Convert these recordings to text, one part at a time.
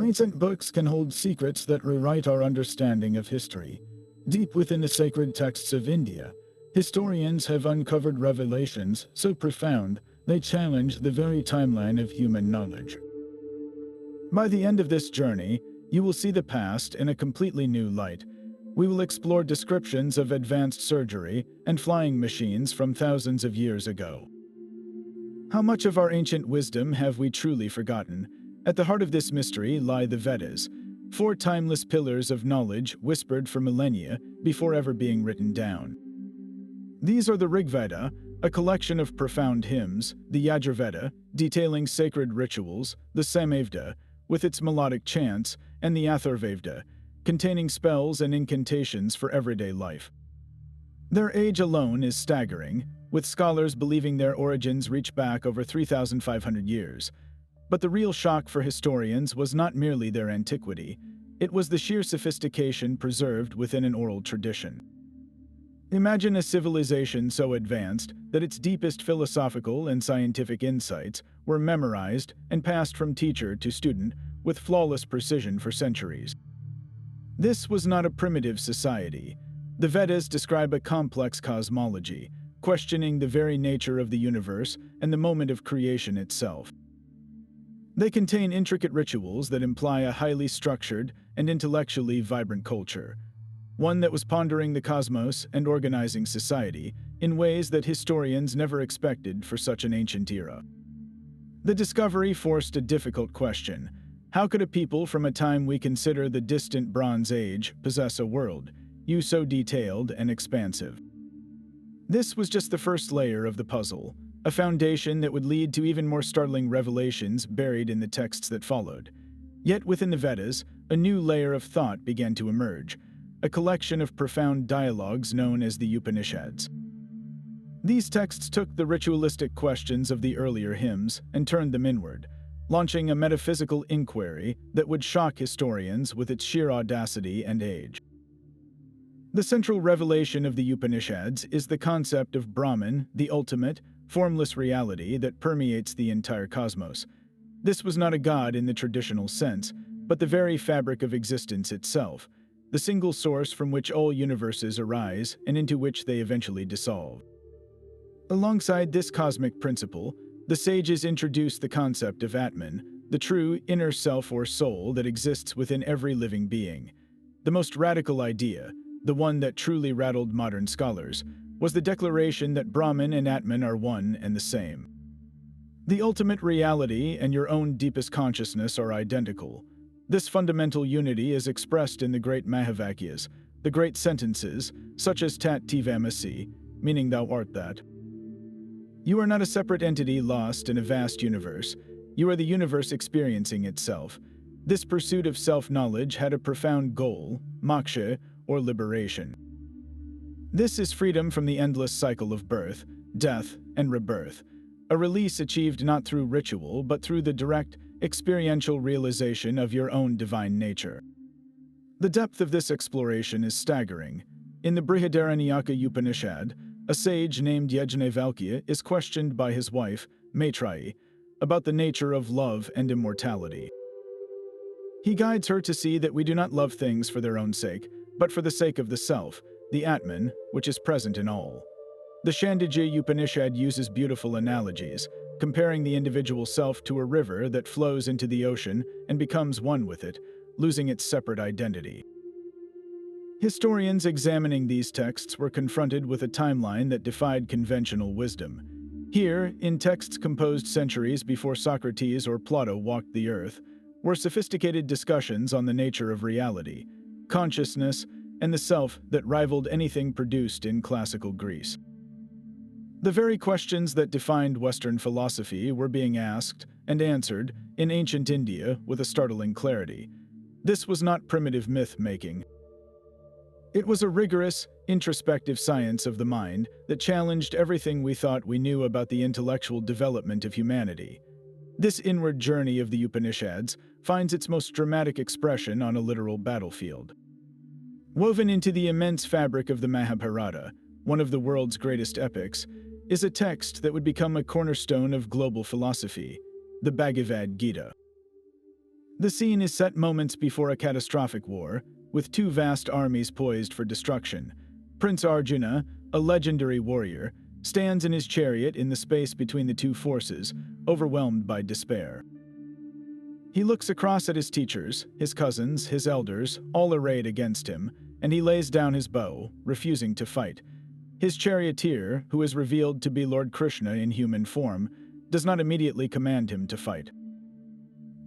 Ancient books can hold secrets that rewrite our understanding of history. Deep within the sacred texts of India, historians have uncovered revelations so profound they challenge the very timeline of human knowledge. By the end of this journey, you will see the past in a completely new light. We will explore descriptions of advanced surgery and flying machines from thousands of years ago. How much of our ancient wisdom have we truly forgotten? At the heart of this mystery lie the Vedas, four timeless pillars of knowledge whispered for millennia before ever being written down. These are the Rigveda, a collection of profound hymns, the Yajurveda, detailing sacred rituals, the Samaveda, with its melodic chants, and the Atharvaveda, containing spells and incantations for everyday life. Their age alone is staggering, with scholars believing their origins reach back over 3,500 years. But the real shock for historians was not merely their antiquity, it was the sheer sophistication preserved within an oral tradition. Imagine a civilization so advanced that its deepest philosophical and scientific insights were memorized and passed from teacher to student with flawless precision for centuries. This was not a primitive society. The Vedas describe a complex cosmology, questioning the very nature of the universe and the moment of creation itself. They contain intricate rituals that imply a highly structured and intellectually vibrant culture, one that was pondering the cosmos and organizing society in ways that historians never expected for such an ancient era. The discovery forced a difficult question. How could a people from a time we consider the distant Bronze Age possess a world so detailed and expansive? This was just the first layer of the puzzle, a foundation that would lead to even more startling revelations buried in the texts that followed. Yet within the Vedas, a new layer of thought began to emerge, a collection of profound dialogues known as the Upanishads. These texts took the ritualistic questions of the earlier hymns and turned them inward, launching a metaphysical inquiry that would shock historians with its sheer audacity and age. The central revelation of the Upanishads is the concept of Brahman, the ultimate, formless reality that permeates the entire cosmos. This was not a god in the traditional sense, but the very fabric of existence itself, the single source from which all universes arise and into which they eventually dissolve. Alongside this cosmic principle, the sages introduced the concept of Atman, the true inner self or soul that exists within every living being. The most radical idea, the one that truly rattled modern scholars, was the declaration that Brahman and Atman are one and the same. The ultimate reality and your own deepest consciousness are identical. This fundamental unity is expressed in the great Mahavakyas, the great sentences, such as Tat Tivamasi, meaning thou art that. You are not a separate entity lost in a vast universe. You are the universe experiencing itself. This pursuit of self-knowledge had a profound goal, moksha, or liberation. This is freedom from the endless cycle of birth, death, and rebirth, a release achieved not through ritual but through the direct, experiential realization of your own divine nature. The depth of this exploration is staggering. In the Brihadaranyaka Upanishad, a sage named Yajnavalkya is questioned by his wife, Maitreyi, about the nature of love and immortality. He guides her to see that we do not love things for their own sake, but for the sake of the self, the Atman, which is present in all. The Chandogya Upanishad uses beautiful analogies, comparing the individual self to a river that flows into the ocean and becomes one with it, losing its separate identity. Historians examining these texts were confronted with a timeline that defied conventional wisdom. Here, in texts composed centuries before Socrates or Plato walked the earth, were sophisticated discussions on the nature of reality, consciousness, and the self that rivaled anything produced in classical Greece. The very questions that defined Western philosophy were being asked and answered in ancient India with a startling clarity. This was not primitive myth-making. It was a rigorous, introspective science of the mind that challenged everything we thought we knew about the intellectual development of humanity. This inward journey of the Upanishads finds its most dramatic expression on a literal battlefield. Woven into the immense fabric of the Mahabharata, one of the world's greatest epics, is a text that would become a cornerstone of global philosophy, the Bhagavad Gita. The scene is set moments before a catastrophic war, with two vast armies poised for destruction. Prince Arjuna, a legendary warrior, stands in his chariot in the space between the two forces, overwhelmed by despair. He looks across at his teachers, his cousins, his elders, all arrayed against him, and he lays down his bow, refusing to fight. His charioteer, who is revealed to be Lord Krishna in human form, does not immediately command him to fight.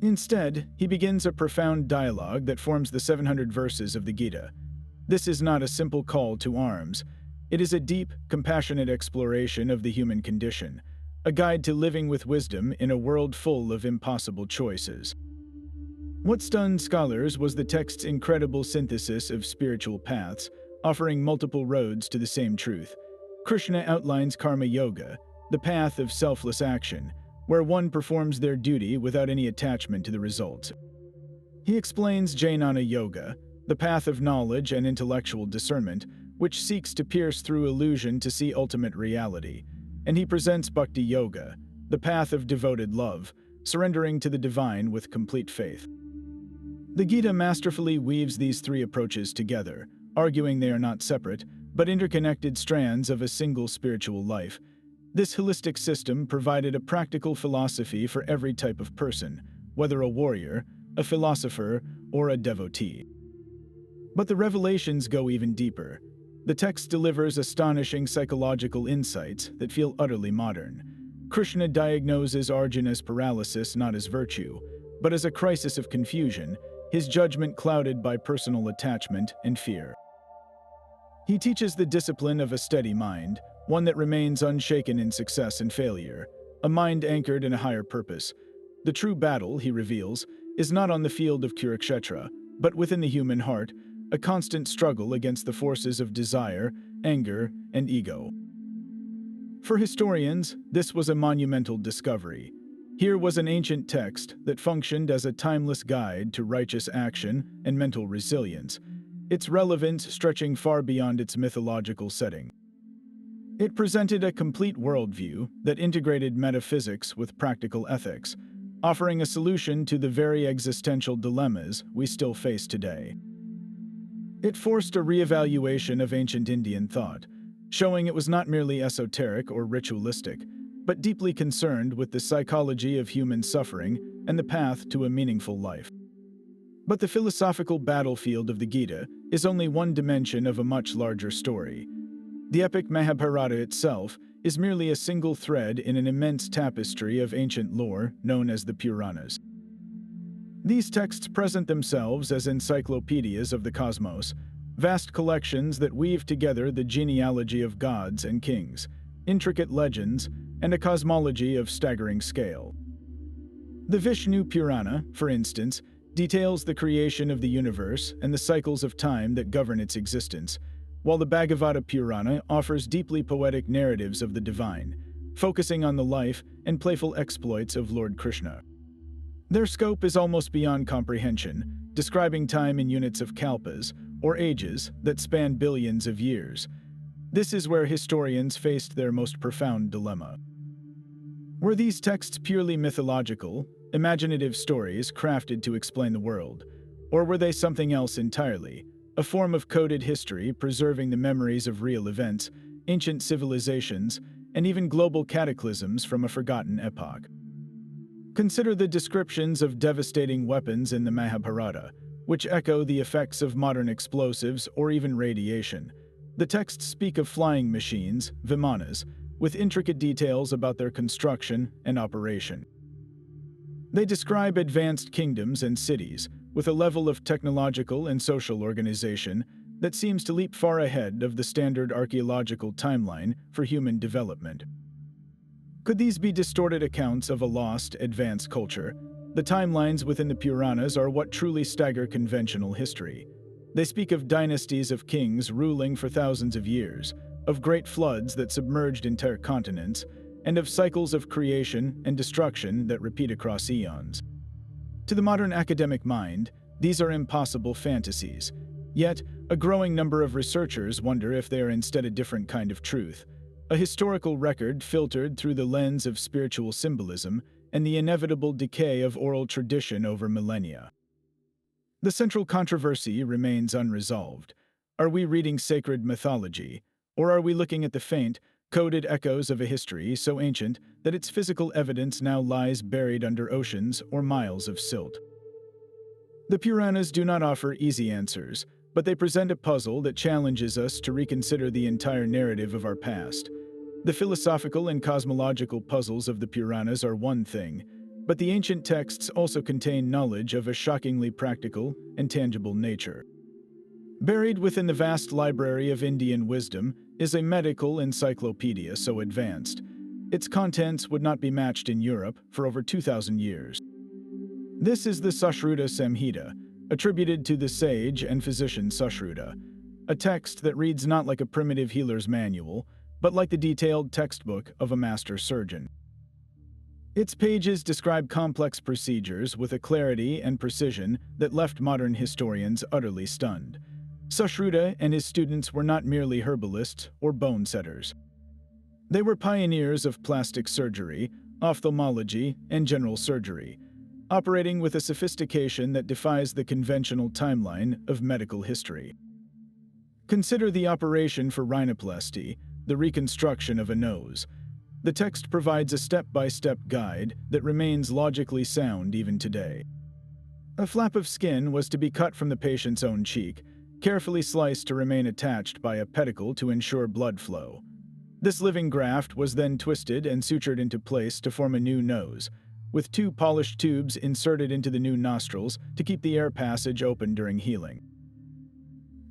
Instead, he begins a profound dialogue that forms the 700 verses of the Gita. This is not a simple call to arms. It is a deep, compassionate exploration of the human condition, a guide to living with wisdom in a world full of impossible choices. What stunned scholars was the text's incredible synthesis of spiritual paths, offering multiple roads to the same truth. Krishna outlines karma yoga, the path of selfless action, where one performs their duty without any attachment to the results. He explains Jnana Yoga, the path of knowledge and intellectual discernment, which seeks to pierce through illusion to see ultimate reality. And he presents Bhakti Yoga, the path of devoted love, surrendering to the divine with complete faith. The Gita masterfully weaves these three approaches together, arguing they are not separate, but interconnected strands of a single spiritual life. This holistic system provided a practical philosophy for every type of person, whether a warrior, a philosopher, or a devotee. But the revelations go even deeper. The text delivers astonishing psychological insights that feel utterly modern. Krishna diagnoses Arjuna's paralysis not as virtue, but as a crisis of confusion, his judgment clouded by personal attachment and fear. He teaches the discipline of a steady mind, one that remains unshaken in success and failure, a mind anchored in a higher purpose. The true battle, he reveals, is not on the field of Kurukshetra, but within the human heart, a constant struggle against the forces of desire, anger, and ego. For historians, this was a monumental discovery. Here was an ancient text that functioned as a timeless guide to righteous action and mental resilience, its relevance stretching far beyond its mythological setting. It presented a complete worldview that integrated metaphysics with practical ethics, offering a solution to the very existential dilemmas we still face today. It forced a reevaluation of ancient Indian thought, showing it was not merely esoteric or ritualistic, but deeply concerned with the psychology of human suffering and the path to a meaningful life. But the philosophical battlefield of the Gita is only one dimension of a much larger story. The epic Mahabharata itself is merely a single thread in an immense tapestry of ancient lore known as the Puranas. These texts present themselves as encyclopedias of the cosmos, vast collections that weave together the genealogy of gods and kings, intricate legends, and a cosmology of staggering scale. The Vishnu Purana, for instance, details the creation of the universe and the cycles of time that govern its existence, while the Bhagavad Purana offers deeply poetic narratives of the divine, focusing on the life and playful exploits of Lord Krishna. Their scope is almost beyond comprehension, describing time in units of kalpas, or ages, that span billions of years. This is where historians faced their most profound dilemma. Were these texts purely mythological, imaginative stories crafted to explain the world, or were they something else entirely? A form of coded history preserving the memories of real events, ancient civilizations, and even global cataclysms from a forgotten epoch. Consider the descriptions of devastating weapons in the Mahabharata, which echo the effects of modern explosives or even radiation. The texts speak of flying machines, vimanas, with intricate details about their construction and operation. They describe advanced kingdoms and cities, with a level of technological and social organization that seems to leap far ahead of the standard archaeological timeline for human development. Could these be distorted accounts of a lost, advanced culture? The timelines within the Puranas are what truly stagger conventional history. They speak of dynasties of kings ruling for thousands of years, of great floods that submerged entire continents, and of cycles of creation and destruction that repeat across eons. To the modern academic mind, these are impossible fantasies. Yet, a growing number of researchers wonder if they are instead a different kind of truth, a historical record filtered through the lens of spiritual symbolism and the inevitable decay of oral tradition over millennia. The central controversy remains unresolved. Are we reading sacred mythology, or are we looking at the faint, coded echoes of a history so ancient that its physical evidence now lies buried under oceans or miles of silt? The Puranas do not offer easy answers, but they present a puzzle that challenges us to reconsider the entire narrative of our past. The philosophical and cosmological puzzles of the Puranas are one thing, but the ancient texts also contain knowledge of a shockingly practical and tangible nature. Buried within the vast library of Indian wisdom is a medical encyclopedia so advanced, its contents would not be matched in Europe for over 2,000 years. This is the Sushruta Samhita, attributed to the sage and physician Sushruta, a text that reads not like a primitive healer's manual, but like the detailed textbook of a master surgeon. Its pages describe complex procedures with a clarity and precision that left modern historians utterly stunned. Sushruta and his students were not merely herbalists or bone setters. They were pioneers of plastic surgery, ophthalmology, and general surgery, operating with a sophistication that defies the conventional timeline of medical history. Consider the operation for rhinoplasty, the reconstruction of a nose. The text provides a step-by-step guide that remains logically sound even today. A flap of skin was to be cut from the patient's own cheek, carefully sliced to remain attached by a pedicle to ensure blood flow. This living graft was then twisted and sutured into place to form a new nose, with 2 polished tubes inserted into the new nostrils to keep the air passage open during healing.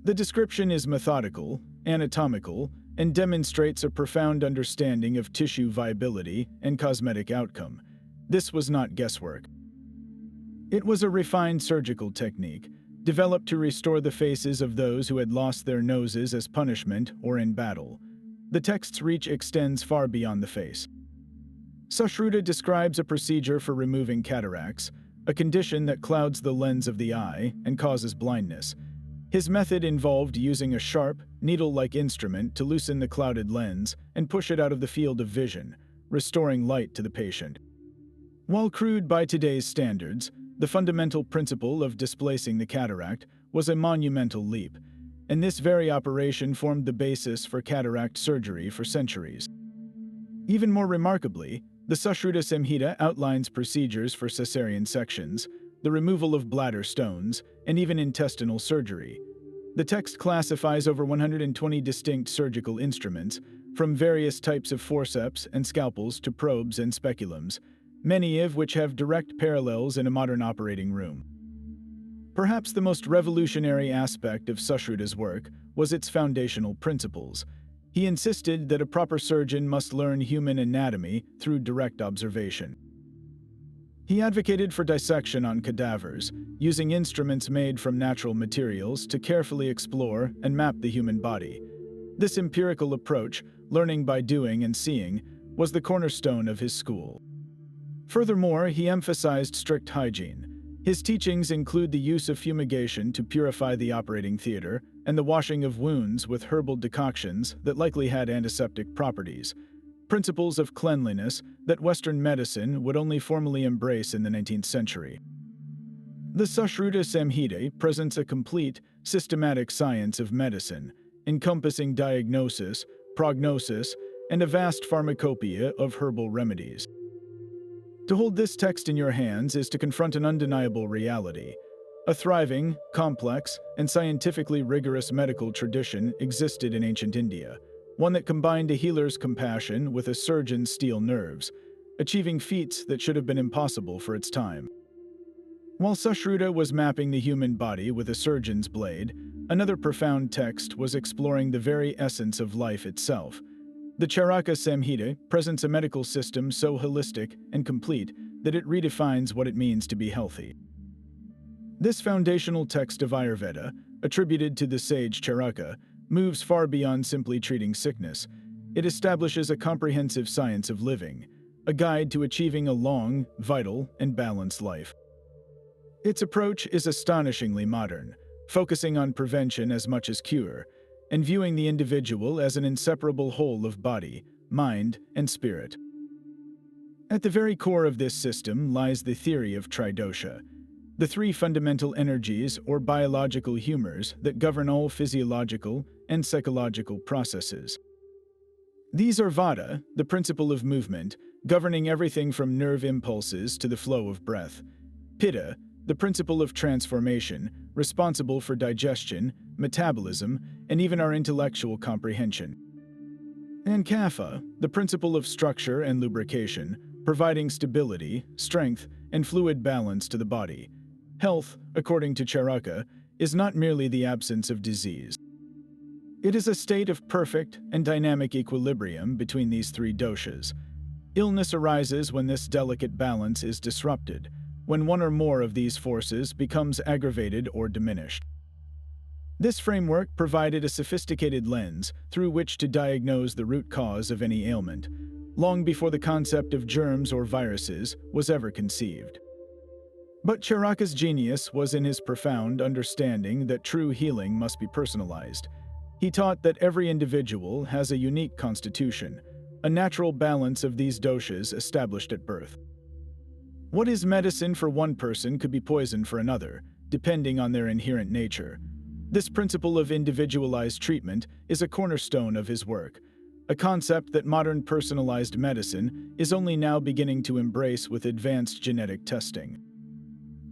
The description is methodical, anatomical, and demonstrates a profound understanding of tissue viability and cosmetic outcome. This was not guesswork. It was a refined surgical technique, developed to restore the faces of those who had lost their noses as punishment or in battle. The text's reach extends far beyond the face. Sushruta describes a procedure for removing cataracts, a condition that clouds the lens of the eye and causes blindness. His method involved using a sharp, needle-like instrument to loosen the clouded lens and push it out of the field of vision, restoring light to the patient. While crude by today's standards, the fundamental principle of displacing the cataract was a monumental leap, and this very operation formed the basis for cataract surgery for centuries. Even more remarkably, the Sushruta Samhita outlines procedures for cesarean sections, the removal of bladder stones, and even intestinal surgery. The text classifies over 120 distinct surgical instruments, from various types of forceps and scalpels to probes and speculums, many of which have direct parallels in a modern operating room. Perhaps the most revolutionary aspect of Sushruta's work was its foundational principles. He insisted that a proper surgeon must learn human anatomy through direct observation. He advocated for dissection on cadavers, using instruments made from natural materials to carefully explore and map the human body. This empirical approach, learning by doing and seeing, was the cornerstone of his school. Furthermore, he emphasized strict hygiene. His teachings include the use of fumigation to purify the operating theater and the washing of wounds with herbal decoctions that likely had antiseptic properties, principles of cleanliness that Western medicine would only formally embrace in the 19th century. The Sushruta Samhita presents a complete, systematic science of medicine, encompassing diagnosis, prognosis, and a vast pharmacopoeia of herbal remedies. To hold this text in your hands is to confront an undeniable reality. A thriving, complex, and scientifically rigorous medical tradition existed in ancient India, one that combined a healer's compassion with a surgeon's steel nerves, achieving feats that should have been impossible for its time. While Sushruta was mapping the human body with a surgeon's blade, another profound text was exploring the very essence of life itself. The Charaka Samhita presents a medical system so holistic and complete that it redefines what it means to be healthy. This foundational text of Ayurveda, attributed to the sage Charaka, moves far beyond simply treating sickness. It establishes a comprehensive science of living, a guide to achieving a long, vital, and balanced life. Its approach is astonishingly modern, focusing on prevention as much as cure, and viewing the individual as an inseparable whole of body, mind, and spirit. At the very core of this system lies the theory of tridosha, the three fundamental energies or biological humors that govern all physiological and psychological processes. These are vata, the principle of movement, governing everything from nerve impulses to the flow of breath; pitta, the principle of transformation, responsible for digestion, metabolism, and even our intellectual comprehension; and kapha, the principle of structure and lubrication, providing stability, strength, and fluid balance to the body. Health, according to Charaka, is not merely the absence of disease. It is a state of perfect and dynamic equilibrium between these three doshas. Illness arises when this delicate balance is disrupted, when one or more of these forces becomes aggravated or diminished. This framework provided a sophisticated lens through which to diagnose the root cause of any ailment, long before the concept of germs or viruses was ever conceived. But Charaka's genius was in his profound understanding that true healing must be personalized. He taught that every individual has a unique constitution, a natural balance of these doshas established at birth. What is medicine for one person could be poison for another, depending on their inherent nature. This principle of individualized treatment is a cornerstone of his work, a concept that modern personalized medicine is only now beginning to embrace with advanced genetic testing.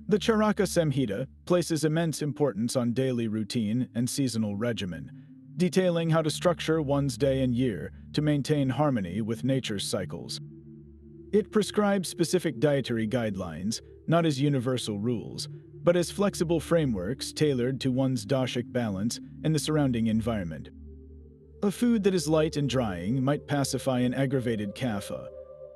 The Charaka Samhita places immense importance on daily routine and seasonal regimen, detailing how to structure one's day and year to maintain harmony with nature's cycles. It prescribes specific dietary guidelines, not as universal rules, but as flexible frameworks tailored to one's dashic balance and the surrounding environment. A food that is light and drying might pacify an aggravated kapha,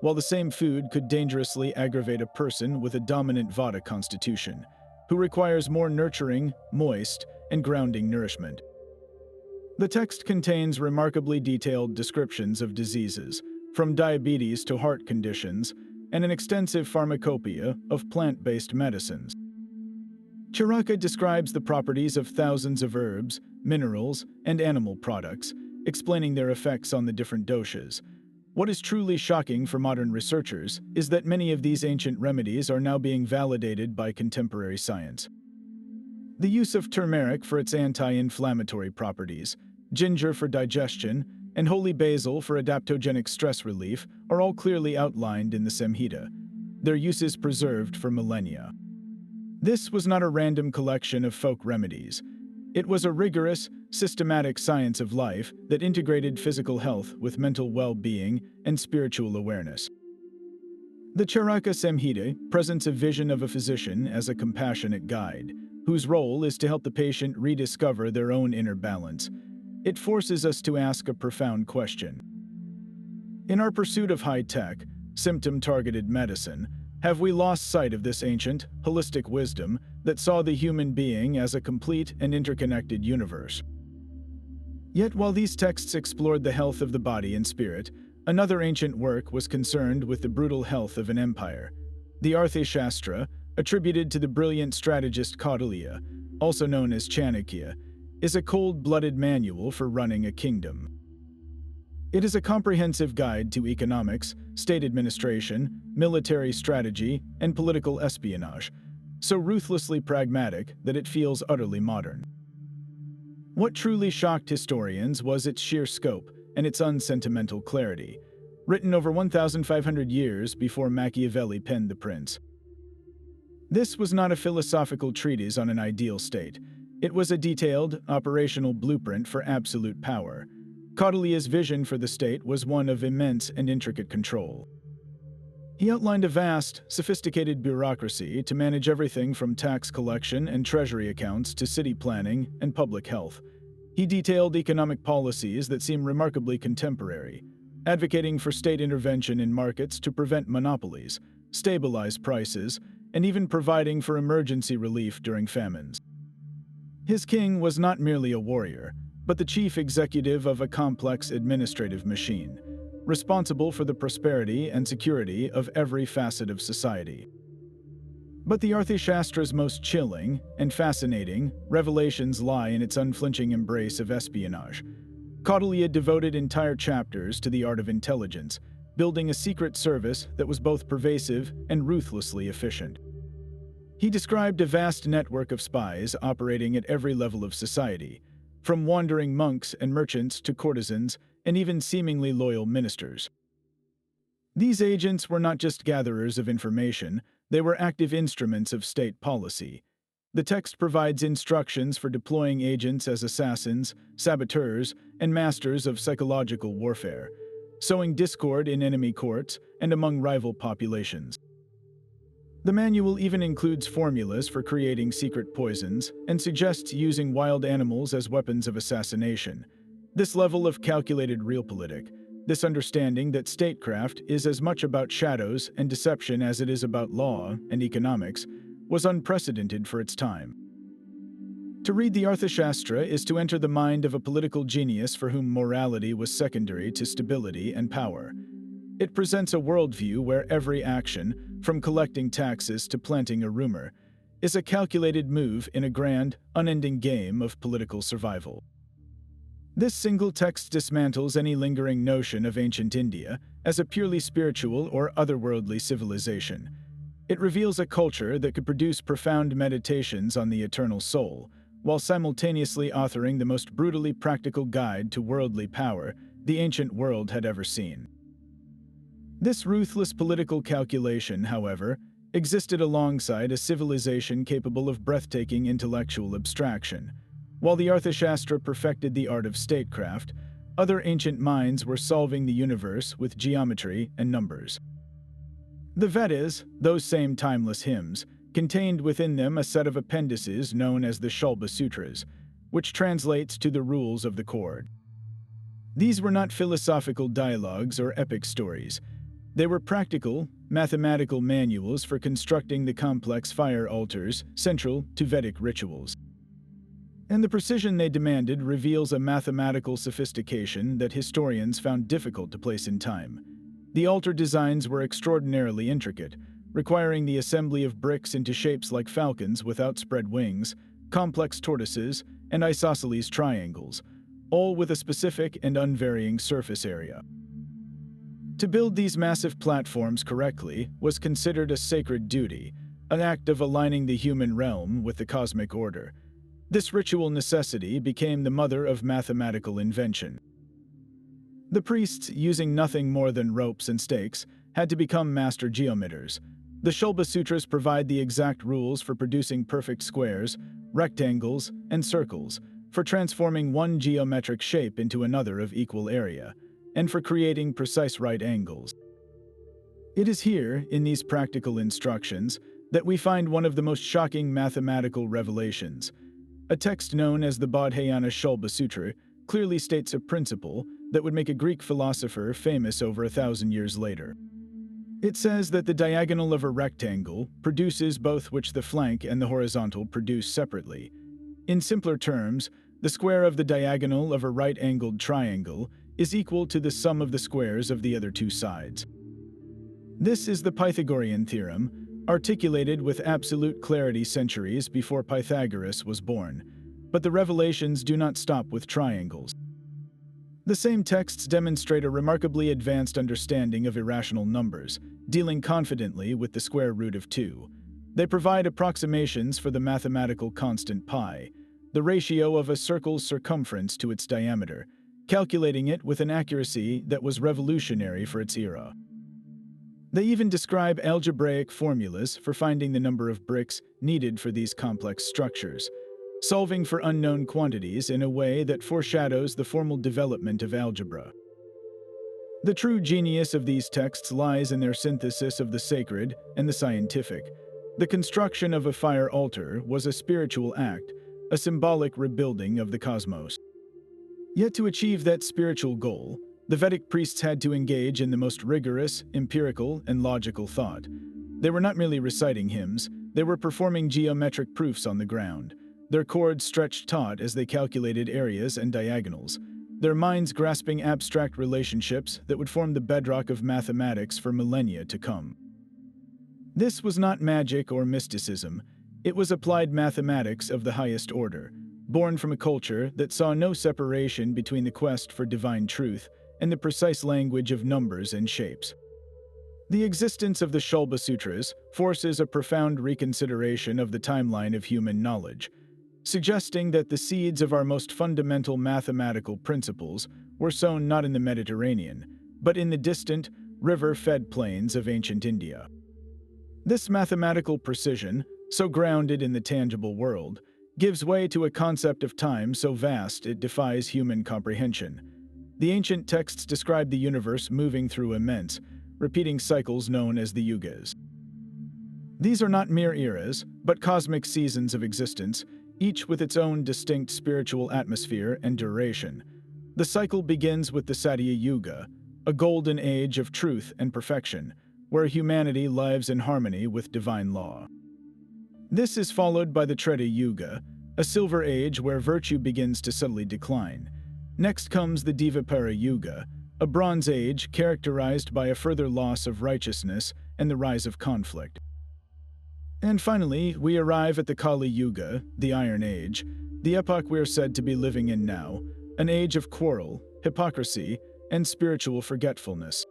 while the same food could dangerously aggravate a person with a dominant vata constitution, who requires more nurturing, moist, and grounding nourishment. The text contains remarkably detailed descriptions of diseases, from diabetes to heart conditions, and an extensive pharmacopoeia of plant-based medicines. Charaka describes the properties of thousands of herbs, minerals, and animal products, explaining their effects on the different doshas. What is truly shocking for modern researchers is that many of these ancient remedies are now being validated by contemporary science. The use of turmeric for its anti-inflammatory properties, ginger for digestion, and holy basil for adaptogenic stress relief are all clearly outlined in the Samhita, their uses preserved for millennia. This was not a random collection of folk remedies. It was a rigorous, systematic science of life that integrated physical health with mental well-being and spiritual awareness. The Charaka Samhita presents a vision of a physician as a compassionate guide, whose role is to help the patient rediscover their own inner balance. It forces us to ask a profound question. In our pursuit of high-tech, symptom-targeted medicine, have we lost sight of this ancient, holistic wisdom that saw the human being as a complete and interconnected universe? Yet while these texts explored the health of the body and spirit, another ancient work was concerned with the brutal health of an empire. The Arthashastra, attributed to the brilliant strategist Kautilya, also known as Chanakya, is a cold-blooded manual for running a kingdom. It is a comprehensive guide to economics, state administration, military strategy, and political espionage, so ruthlessly pragmatic that it feels utterly modern. What truly shocked historians was its sheer scope and its unsentimental clarity, written over 1,500 years before Machiavelli penned The Prince. This was not a philosophical treatise on an ideal state. It was a detailed, operational blueprint for absolute power. Kautilya's vision for the state was one of immense and intricate control. He outlined a vast, sophisticated bureaucracy to manage everything from tax collection and treasury accounts to city planning and public health. He detailed economic policies that seem remarkably contemporary, advocating for state intervention in markets to prevent monopolies, stabilize prices, and even providing for emergency relief during famines. His king was not merely a warrior, but the chief executive of a complex administrative machine, responsible for the prosperity and security of every facet of society. But the Arthashastra's most chilling and fascinating revelations lie in its unflinching embrace of espionage. Kautilya devoted entire chapters to the art of intelligence, building a secret service that was both pervasive and ruthlessly efficient. He described a vast network of spies operating at every level of society, from wandering monks and merchants to courtesans and even seemingly loyal ministers. These agents were not just gatherers of information, they were active instruments of state policy. The text provides instructions for deploying agents as assassins, saboteurs, and masters of psychological warfare, sowing discord in enemy courts and among rival populations. The manual even includes formulas for creating secret poisons and suggests using wild animals as weapons of assassination. This level of calculated realpolitik, this understanding that statecraft is as much about shadows and deception as it is about law and economics, was unprecedented for its time. To read the Arthashastra is to enter the mind of a political genius for whom morality was secondary to stability and power. It presents a worldview where every action, from collecting taxes to planting a rumor, is a calculated move in a grand, unending game of political survival. This single text dismantles any lingering notion of ancient India as a purely spiritual or otherworldly civilization. It reveals a culture that could produce profound meditations on the eternal soul, while simultaneously authoring the most brutally practical guide to worldly power the ancient world had ever seen. This ruthless political calculation, however, existed alongside a civilization capable of breathtaking intellectual abstraction. While the Arthashastra perfected the art of statecraft, other ancient minds were solving the universe with geometry and numbers. The Vedas, those same timeless hymns, contained within them a set of appendices known as the Shalba Sutras, which translates to the rules of the chord. These were not philosophical dialogues or epic stories. They were practical, mathematical manuals for constructing the complex fire altars central to Vedic rituals. And the precision they demanded reveals a mathematical sophistication that historians found difficult to place in time. The altar designs were extraordinarily intricate, requiring the assembly of bricks into shapes like falcons with outspread wings, complex tortoises, and isosceles triangles, all with a specific and unvarying surface area. To build these massive platforms correctly was considered a sacred duty, an act of aligning the human realm with the cosmic order. This ritual necessity became the mother of mathematical invention. The priests, using nothing more than ropes and stakes, had to become master geometers. The Shalba Sutras provide the exact rules for producing perfect squares, rectangles, and circles, for transforming one geometric shape into another of equal area, and for creating precise right angles. It is here, in these practical instructions, that we find one of the most shocking mathematical revelations. A text known as the Bodhayana Shalba Sutra clearly states a principle that would make a Greek philosopher famous over 1,000 years later. It says that the diagonal of a rectangle produces both which the flank and the horizontal produce separately. In simpler terms, the square of the diagonal of a right-angled triangle is equal to the sum of the squares of the other two sides. This is the Pythagorean theorem, articulated with absolute clarity centuries before Pythagoras was born, but the revelations do not stop with triangles. The same texts demonstrate a remarkably advanced understanding of irrational numbers, dealing confidently with the square root of 2. They provide approximations for the mathematical constant pi, the ratio of a circle's circumference to its diameter, calculating it with an accuracy that was revolutionary for its era. They even describe algebraic formulas for finding the number of bricks needed for these complex structures, solving for unknown quantities in a way that foreshadows the formal development of algebra. The true genius of these texts lies in their synthesis of the sacred and the scientific. The construction of a fire altar was a spiritual act, a symbolic rebuilding of the cosmos. Yet to achieve that spiritual goal, the Vedic priests had to engage in the most rigorous, empirical, and logical thought. They were not merely reciting hymns, they were performing geometric proofs on the ground. Their chords stretched taut as they calculated areas and diagonals, their minds grasping abstract relationships that would form the bedrock of mathematics for millennia to come. This was not magic or mysticism, it was applied mathematics of the highest order, born from a culture that saw no separation between the quest for divine truth and the precise language of numbers and shapes. The existence of the Shulba Sutras forces a profound reconsideration of the timeline of human knowledge, suggesting that the seeds of our most fundamental mathematical principles were sown not in the Mediterranean, but in the distant, river-fed plains of ancient India. This mathematical precision, so grounded in the tangible world, gives way to a concept of time so vast it defies human comprehension. The ancient texts describe the universe moving through immense, repeating cycles known as the yugas. These are not mere eras, but cosmic seasons of existence, each with its own distinct spiritual atmosphere and duration. The cycle begins with the Satya Yuga, a golden age of truth and perfection, where humanity lives in harmony with divine law. This is followed by the Treta Yuga, a silver age where virtue begins to subtly decline. Next comes the Dvapara Yuga, a bronze age characterized by a further loss of righteousness and the rise of conflict. And finally, we arrive at the Kali Yuga, the Iron Age, the epoch we're said to be living in now, an age of quarrel, hypocrisy, and spiritual forgetfulness.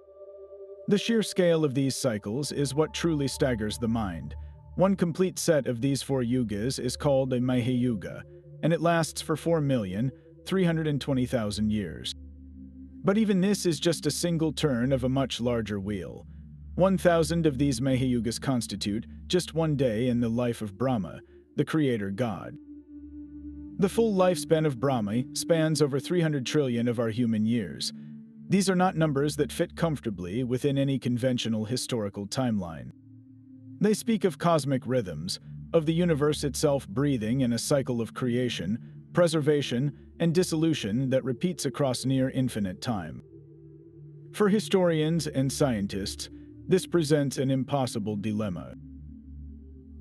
The sheer scale of these cycles is what truly staggers the mind. One complete set of these 4 yugas is called a Mahayuga, and it lasts for 4,320,000 years. But even this is just a single turn of a much larger wheel. 1,000 of these Mahayugas constitute just one day in the life of Brahma, the creator god. The full lifespan of Brahma spans over 300 trillion of our human years. These are not numbers that fit comfortably within any conventional historical timeline. They speak of cosmic rhythms, of the universe itself breathing in a cycle of creation, preservation, and dissolution that repeats across near infinite time. For historians and scientists, this presents an impossible dilemma.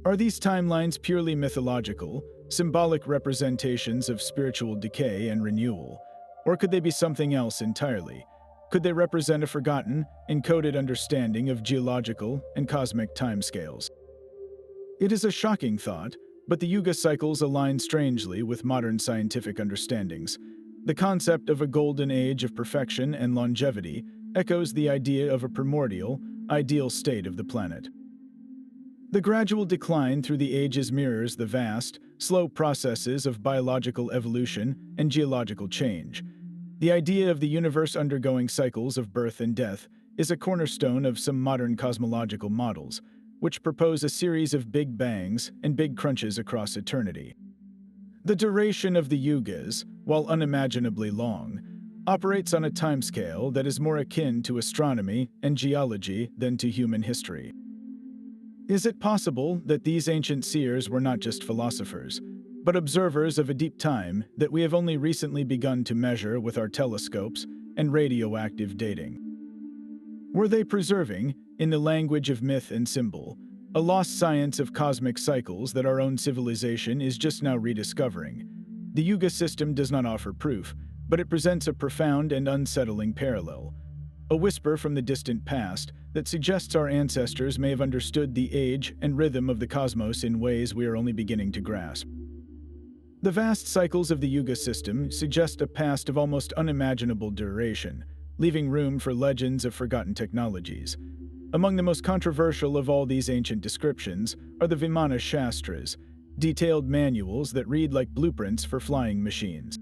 Are these timelines purely mythological, symbolic representations of spiritual decay and renewal, or could they be something else entirely? Could they represent a forgotten, encoded understanding of geological and cosmic timescales? It is a shocking thought, but the Yuga cycles align strangely with modern scientific understandings. The concept of a golden age of perfection and longevity echoes the idea of a primordial, ideal state of the planet. The gradual decline through the ages mirrors the vast, slow processes of biological evolution and geological change. The idea of the universe undergoing cycles of birth and death is a cornerstone of some modern cosmological models, which propose a series of big bangs and big crunches across eternity. The duration of the yugas, while unimaginably long, operates on a timescale that is more akin to astronomy and geology than to human history. Is it possible that these ancient seers were not just philosophers, but observers of a deep time that we have only recently begun to measure with our telescopes and radioactive dating? Were they preserving, in the language of myth and symbol, a lost science of cosmic cycles that our own civilization is just now rediscovering? The Yuga system does not offer proof, but it presents a profound and unsettling parallel. A whisper from the distant past that suggests our ancestors may have understood the age and rhythm of the cosmos in ways we are only beginning to grasp. The vast cycles of the Yuga system suggest a past of almost unimaginable duration, leaving room for legends of forgotten technologies. Among the most controversial of all these ancient descriptions are the Vimana Shastras, detailed manuals that read like blueprints for flying machines.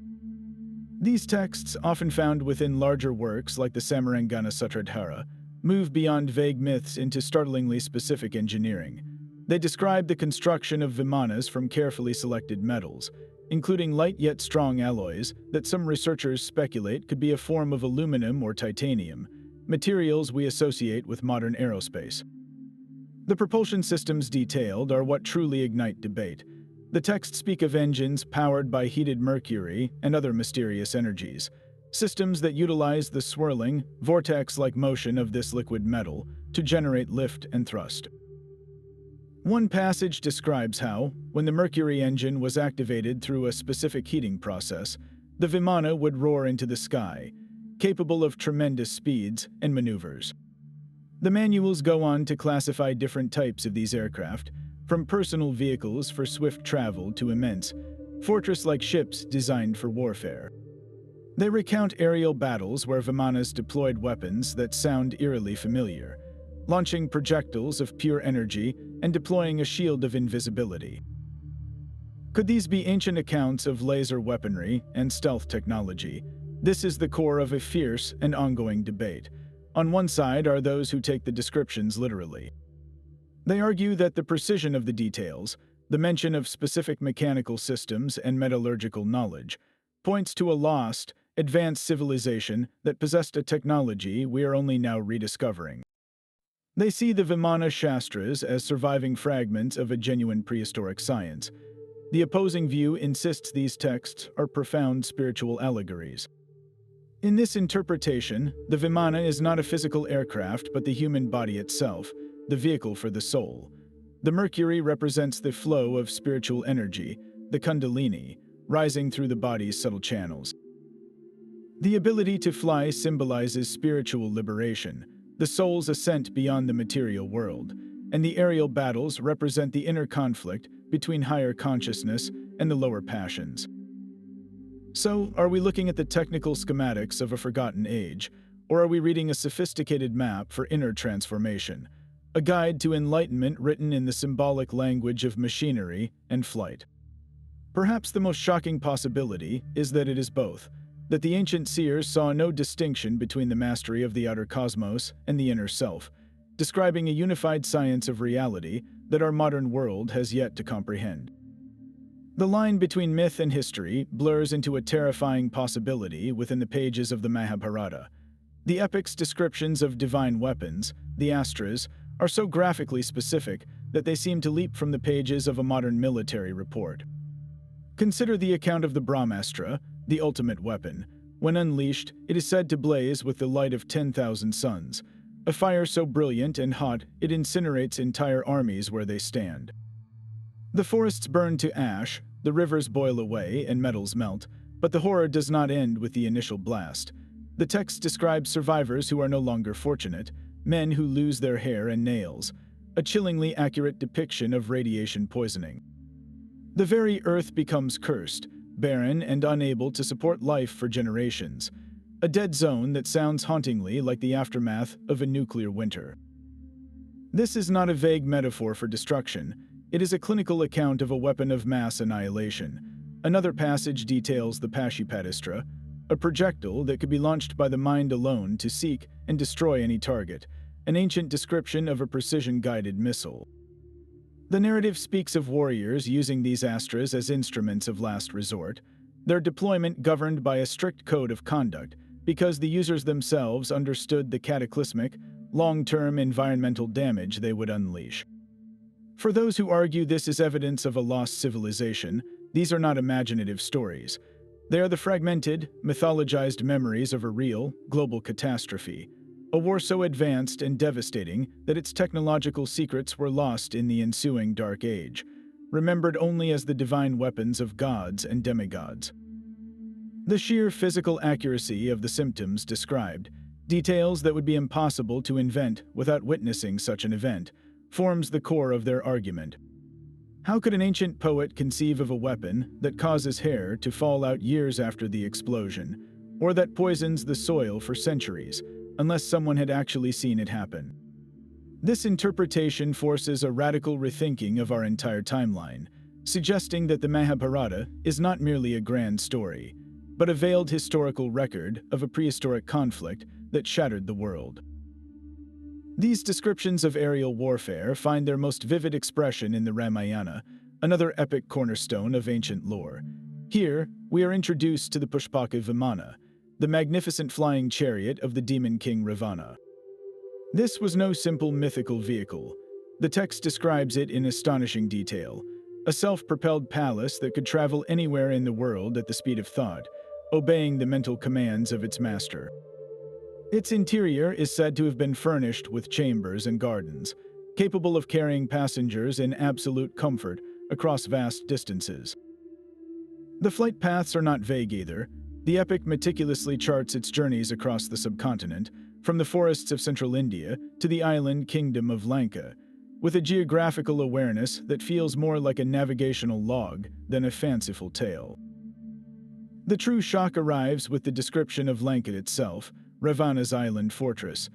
These texts, often found within larger works like the Samarangana Sutradhara, move beyond vague myths into startlingly specific engineering. They describe the construction of vimanas from carefully selected metals, including light yet strong alloys that some researchers speculate could be a form of aluminum or titanium, materials we associate with modern aerospace. The propulsion systems detailed are what truly ignite debate. The texts speak of engines powered by heated mercury and other mysterious energies, systems that utilize the swirling, vortex-like motion of this liquid metal to generate lift and thrust. One passage describes how, when the mercury engine was activated through a specific heating process, the Vimana would roar into the sky, capable of tremendous speeds and maneuvers. The manuals go on to classify different types of these aircraft, from personal vehicles for swift travel to immense, fortress-like ships designed for warfare. They recount aerial battles where Vimanas deployed weapons that sound eerily familiar, launching projectiles of pure energy and deploying a shield of invisibility. Could these be ancient accounts of laser weaponry and stealth technology? This is the core of a fierce and ongoing debate. On one side are those who take the descriptions literally. They argue that the precision of the details, the mention of specific mechanical systems and metallurgical knowledge, points to a lost, advanced civilization that possessed a technology we are only now rediscovering. They see the Vimana Shastras as surviving fragments of a genuine prehistoric science. The opposing view insists these texts are profound spiritual allegories. In this interpretation, the Vimana is not a physical aircraft but the human body itself, the vehicle for the soul. The Mercury represents the flow of spiritual energy, the Kundalini, rising through the body's subtle channels. The ability to fly symbolizes spiritual liberation, the soul's ascent beyond the material world, and the aerial battles represent the inner conflict between higher consciousness and the lower passions. So, are we looking at the technical schematics of a forgotten age, or are we reading a sophisticated map for inner transformation, a guide to enlightenment written in the symbolic language of machinery and flight? Perhaps the most shocking possibility is that it is both, that the ancient seers saw no distinction between the mastery of the outer cosmos and the inner self, describing a unified science of reality that our modern world has yet to comprehend. The line between myth and history blurs into a terrifying possibility within the pages of the Mahabharata. The epic's descriptions of divine weapons, the astras, are so graphically specific that they seem to leap from the pages of a modern military report. Consider the account of the Brahmastra, the ultimate weapon. When unleashed, it is said to blaze with the light of 10,000 suns, a fire so brilliant and hot it incinerates entire armies where they stand. The forests burn to ash, the rivers boil away and metals melt, but the horror does not end with the initial blast. The text describes survivors who are no longer fortunate, men who lose their hair and nails, a chillingly accurate depiction of radiation poisoning. The very earth becomes cursed, barren and unable to support life for generations, a dead zone that sounds hauntingly like the aftermath of a nuclear winter. This is not a vague metaphor for destruction, it is a clinical account of a weapon of mass annihilation. Another passage details the Pashupatastra, a projectile that could be launched by the mind alone to seek and destroy any target, an ancient description of a precision-guided missile. The narrative speaks of warriors using these astras as instruments of last resort, their deployment governed by a strict code of conduct because the users themselves understood the cataclysmic, long-term environmental damage they would unleash. For those who argue this is evidence of a lost civilization, these are not imaginative stories. They are the fragmented, mythologized memories of a real, global catastrophe, a war so advanced and devastating that its technological secrets were lost in the ensuing Dark Age, remembered only as the divine weapons of gods and demigods. The sheer physical accuracy of the symptoms described, details that would be impossible to invent without witnessing such an event, forms the core of their argument. How could an ancient poet conceive of a weapon that causes hair to fall out years after the explosion, or that poisons the soil for centuries, unless someone had actually seen it happen? This interpretation forces a radical rethinking of our entire timeline, suggesting that the Mahabharata is not merely a grand story, but a veiled historical record of a prehistoric conflict that shattered the world. These descriptions of aerial warfare find their most vivid expression in the Ramayana, another epic cornerstone of ancient lore. Here, we are introduced to the Pushpaka Vimana, the magnificent flying chariot of the demon king Ravana. This was no simple mythical vehicle. The text describes it in astonishing detail, a self-propelled palace that could travel anywhere in the world at the speed of thought, obeying the mental commands of its master. Its interior is said to have been furnished with chambers and gardens, capable of carrying passengers in absolute comfort across vast distances. The flight paths are not vague either. The epic meticulously charts its journeys across the subcontinent, from the forests of central India to the island kingdom of Lanka, with a geographical awareness that feels more like a navigational log than a fanciful tale. The true shock arrives with the description of Lanka itself, Ravana's island fortress.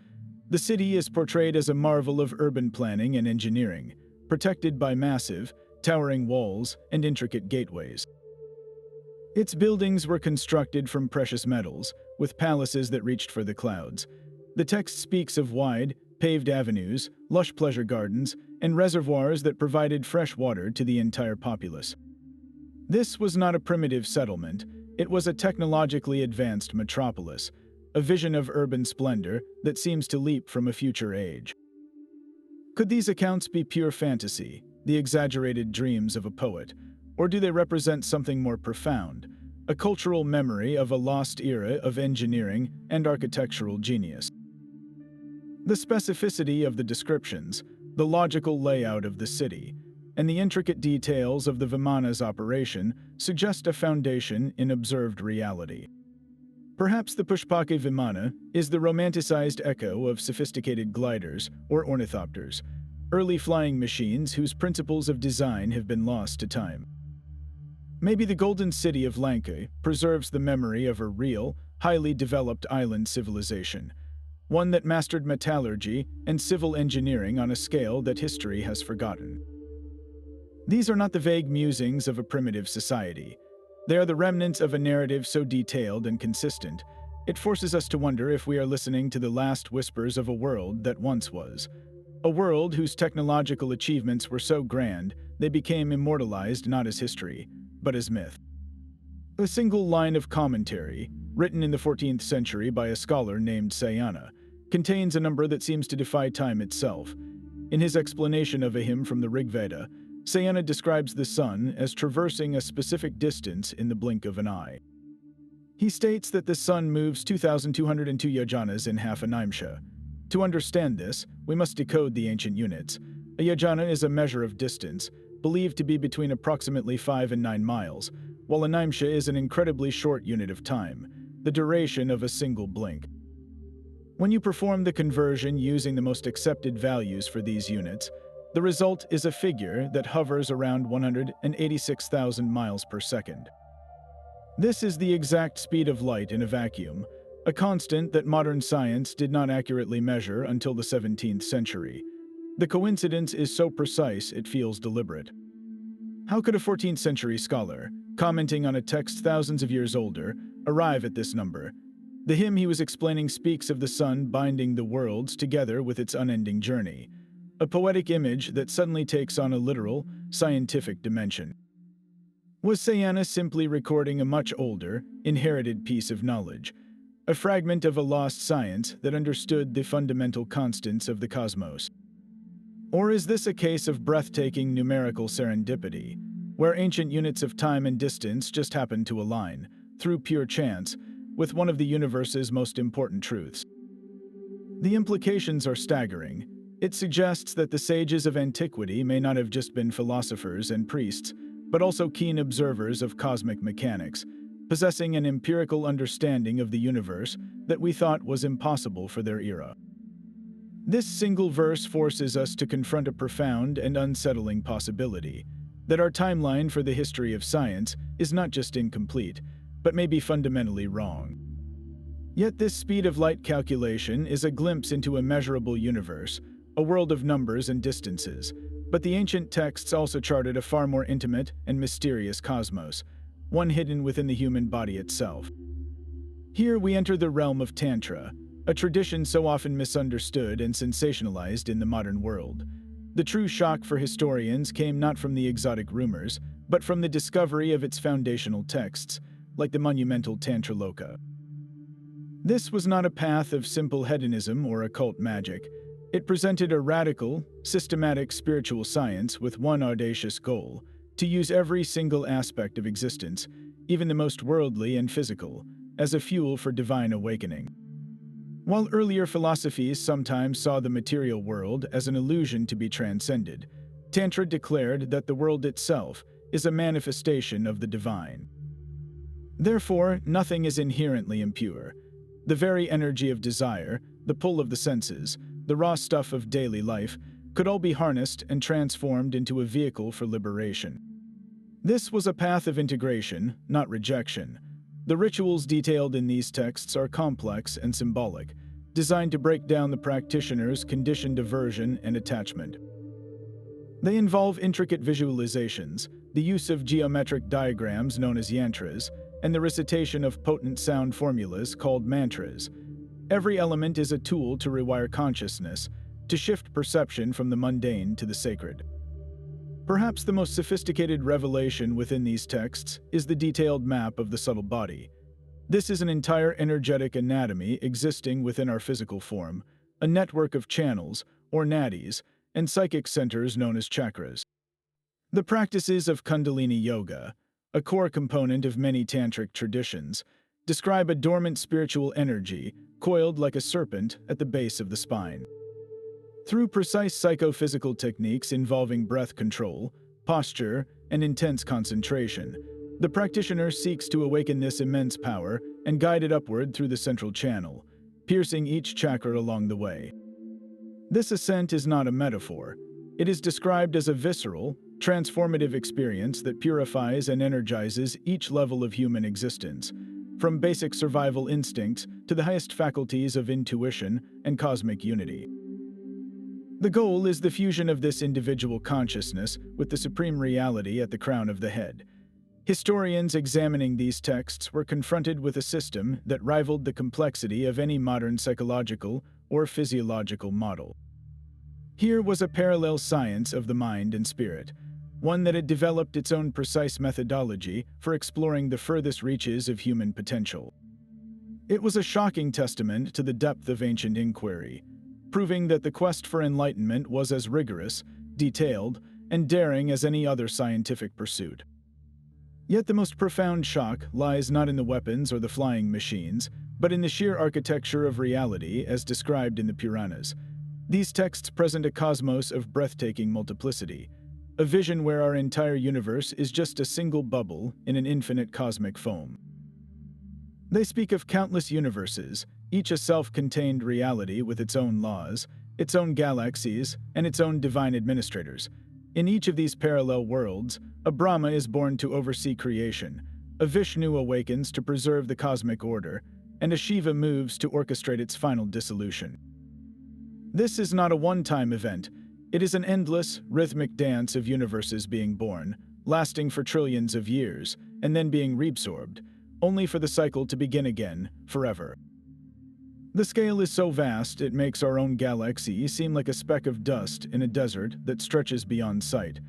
The city is portrayed as a marvel of urban planning and engineering, protected by massive, towering walls and intricate gateways. Its buildings were constructed from precious metals, with palaces that reached for the clouds. The text speaks of wide, paved avenues, lush pleasure gardens, and reservoirs that provided fresh water to the entire populace. This was not a primitive settlement, it was a technologically advanced metropolis, a vision of urban splendor that seems to leap from a future age. Could these accounts be pure fantasy, the exaggerated dreams of a poet, or do they represent something more profound, a cultural memory of a lost era of engineering and architectural genius? The specificity of the descriptions, the logical layout of the city, and the intricate details of the Vimana's operation suggest a foundation in observed reality. Perhaps the Pushpaka Vimana is the romanticized echo of sophisticated gliders or ornithopters, early flying machines whose principles of design have been lost to time. Maybe the Golden City of Lanka preserves the memory of a real, highly developed island civilization, one that mastered metallurgy and civil engineering on a scale that history has forgotten. These are not the vague musings of a primitive society. They are the remnants of a narrative so detailed and consistent, it forces us to wonder if we are listening to the last whispers of a world that once was. A world whose technological achievements were so grand, they became immortalized not as history, but as myth. A single line of commentary, written in the 14th century by a scholar named Sayana, contains a number that seems to defy time itself. In his explanation of a hymn from the Rig Veda, Sayana describes the sun as traversing a specific distance in the blink of an eye. He states that the sun moves 2,202 yojanas in half a nimsha. To understand this, we must decode the ancient units. A yojana is a measure of distance, believed to be between approximately 5 and 9 miles, while a nimsha is an incredibly short unit of time, the duration of a single blink. When you perform the conversion using the most accepted values for these units, the result is a figure that hovers around 186,000 miles per second. This is the exact speed of light in a vacuum, a constant that modern science did not accurately measure until the 17th century. The coincidence is so precise it feels deliberate. How could a 14th century scholar, commenting on a text thousands of years older, arrive at this number? The hymn he was explaining speaks of the sun binding the worlds together with its unending journey, a poetic image that suddenly takes on a literal, scientific dimension. Was Sayana simply recording a much older, inherited piece of knowledge, a fragment of a lost science that understood the fundamental constants of the cosmos? Or is this a case of breathtaking numerical serendipity, where ancient units of time and distance just happen to align, through pure chance, with one of the universe's most important truths? The implications are staggering. It suggests that the sages of antiquity may not have just been philosophers and priests, but also keen observers of cosmic mechanics, possessing an empirical understanding of the universe that we thought was impossible for their era. This single verse forces us to confront a profound and unsettling possibility, that our timeline for the history of science is not just incomplete, but may be fundamentally wrong. Yet this speed of light calculation is a glimpse into a measurable universe, a world of numbers and distances, but the ancient texts also charted a far more intimate and mysterious cosmos, one hidden within the human body itself. Here we enter the realm of Tantra, a tradition so often misunderstood and sensationalized in the modern world. The true shock for historians came not from the exotic rumors, but from the discovery of its foundational texts, like the monumental Tantra Loka. This was not a path of simple hedonism or occult magic. It presented a radical, systematic spiritual science with one audacious goal: to use every single aspect of existence, even the most worldly and physical, as a fuel for divine awakening. While earlier philosophies sometimes saw the material world as an illusion to be transcended, Tantra declared that the world itself is a manifestation of the divine. Therefore, nothing is inherently impure. The very energy of desire, the pull of the senses, the raw stuff of daily life, could all be harnessed and transformed into a vehicle for liberation. This was a path of integration, not rejection. The rituals detailed in these texts are complex and symbolic, designed to break down the practitioner's conditioned aversion and attachment. They involve intricate visualizations, the use of geometric diagrams known as yantras, and the recitation of potent sound formulas called mantras. Every element is a tool to rewire consciousness, to shift perception from the mundane to the sacred. Perhaps the most sophisticated revelation within these texts is the detailed map of the subtle body. This is an entire energetic anatomy existing within our physical form, a network of channels, or nadis, and psychic centers known as chakras. The practices of Kundalini Yoga, a core component of many tantric traditions, describe a dormant spiritual energy coiled like a serpent at the base of the spine. Through precise psychophysical techniques involving breath control, posture, and intense concentration, the practitioner seeks to awaken this immense power and guide it upward through the central channel, piercing each chakra along the way. This ascent is not a metaphor. It is described as a visceral, transformative experience that purifies and energizes each level of human existence, from basic survival instincts to the highest faculties of intuition and cosmic unity. The goal is the fusion of this individual consciousness with the supreme reality at the crown of the head. Historians examining these texts were confronted with a system that rivaled the complexity of any modern psychological or physiological model. Here was a parallel science of the mind and spirit, one that had developed its own precise methodology for exploring the furthest reaches of human potential. It was a shocking testament to the depth of ancient inquiry, proving that the quest for enlightenment was as rigorous, detailed, and daring as any other scientific pursuit. Yet the most profound shock lies not in the weapons or the flying machines, but in the sheer architecture of reality as described in the Puranas. These texts present a cosmos of breathtaking multiplicity, a vision where our entire universe is just a single bubble in an infinite cosmic foam. They speak of countless universes, each a self-contained reality with its own laws, its own galaxies, and its own divine administrators. In each of these parallel worlds, a Brahma is born to oversee creation, a Vishnu awakens to preserve the cosmic order, and a Shiva moves to orchestrate its final dissolution. This is not a one-time event. It is an endless, rhythmic dance of universes being born, lasting for trillions of years, and then being reabsorbed, only for the cycle to begin again, forever. The scale is so vast it makes our own galaxy seem like a speck of dust in a desert that stretches beyond sight.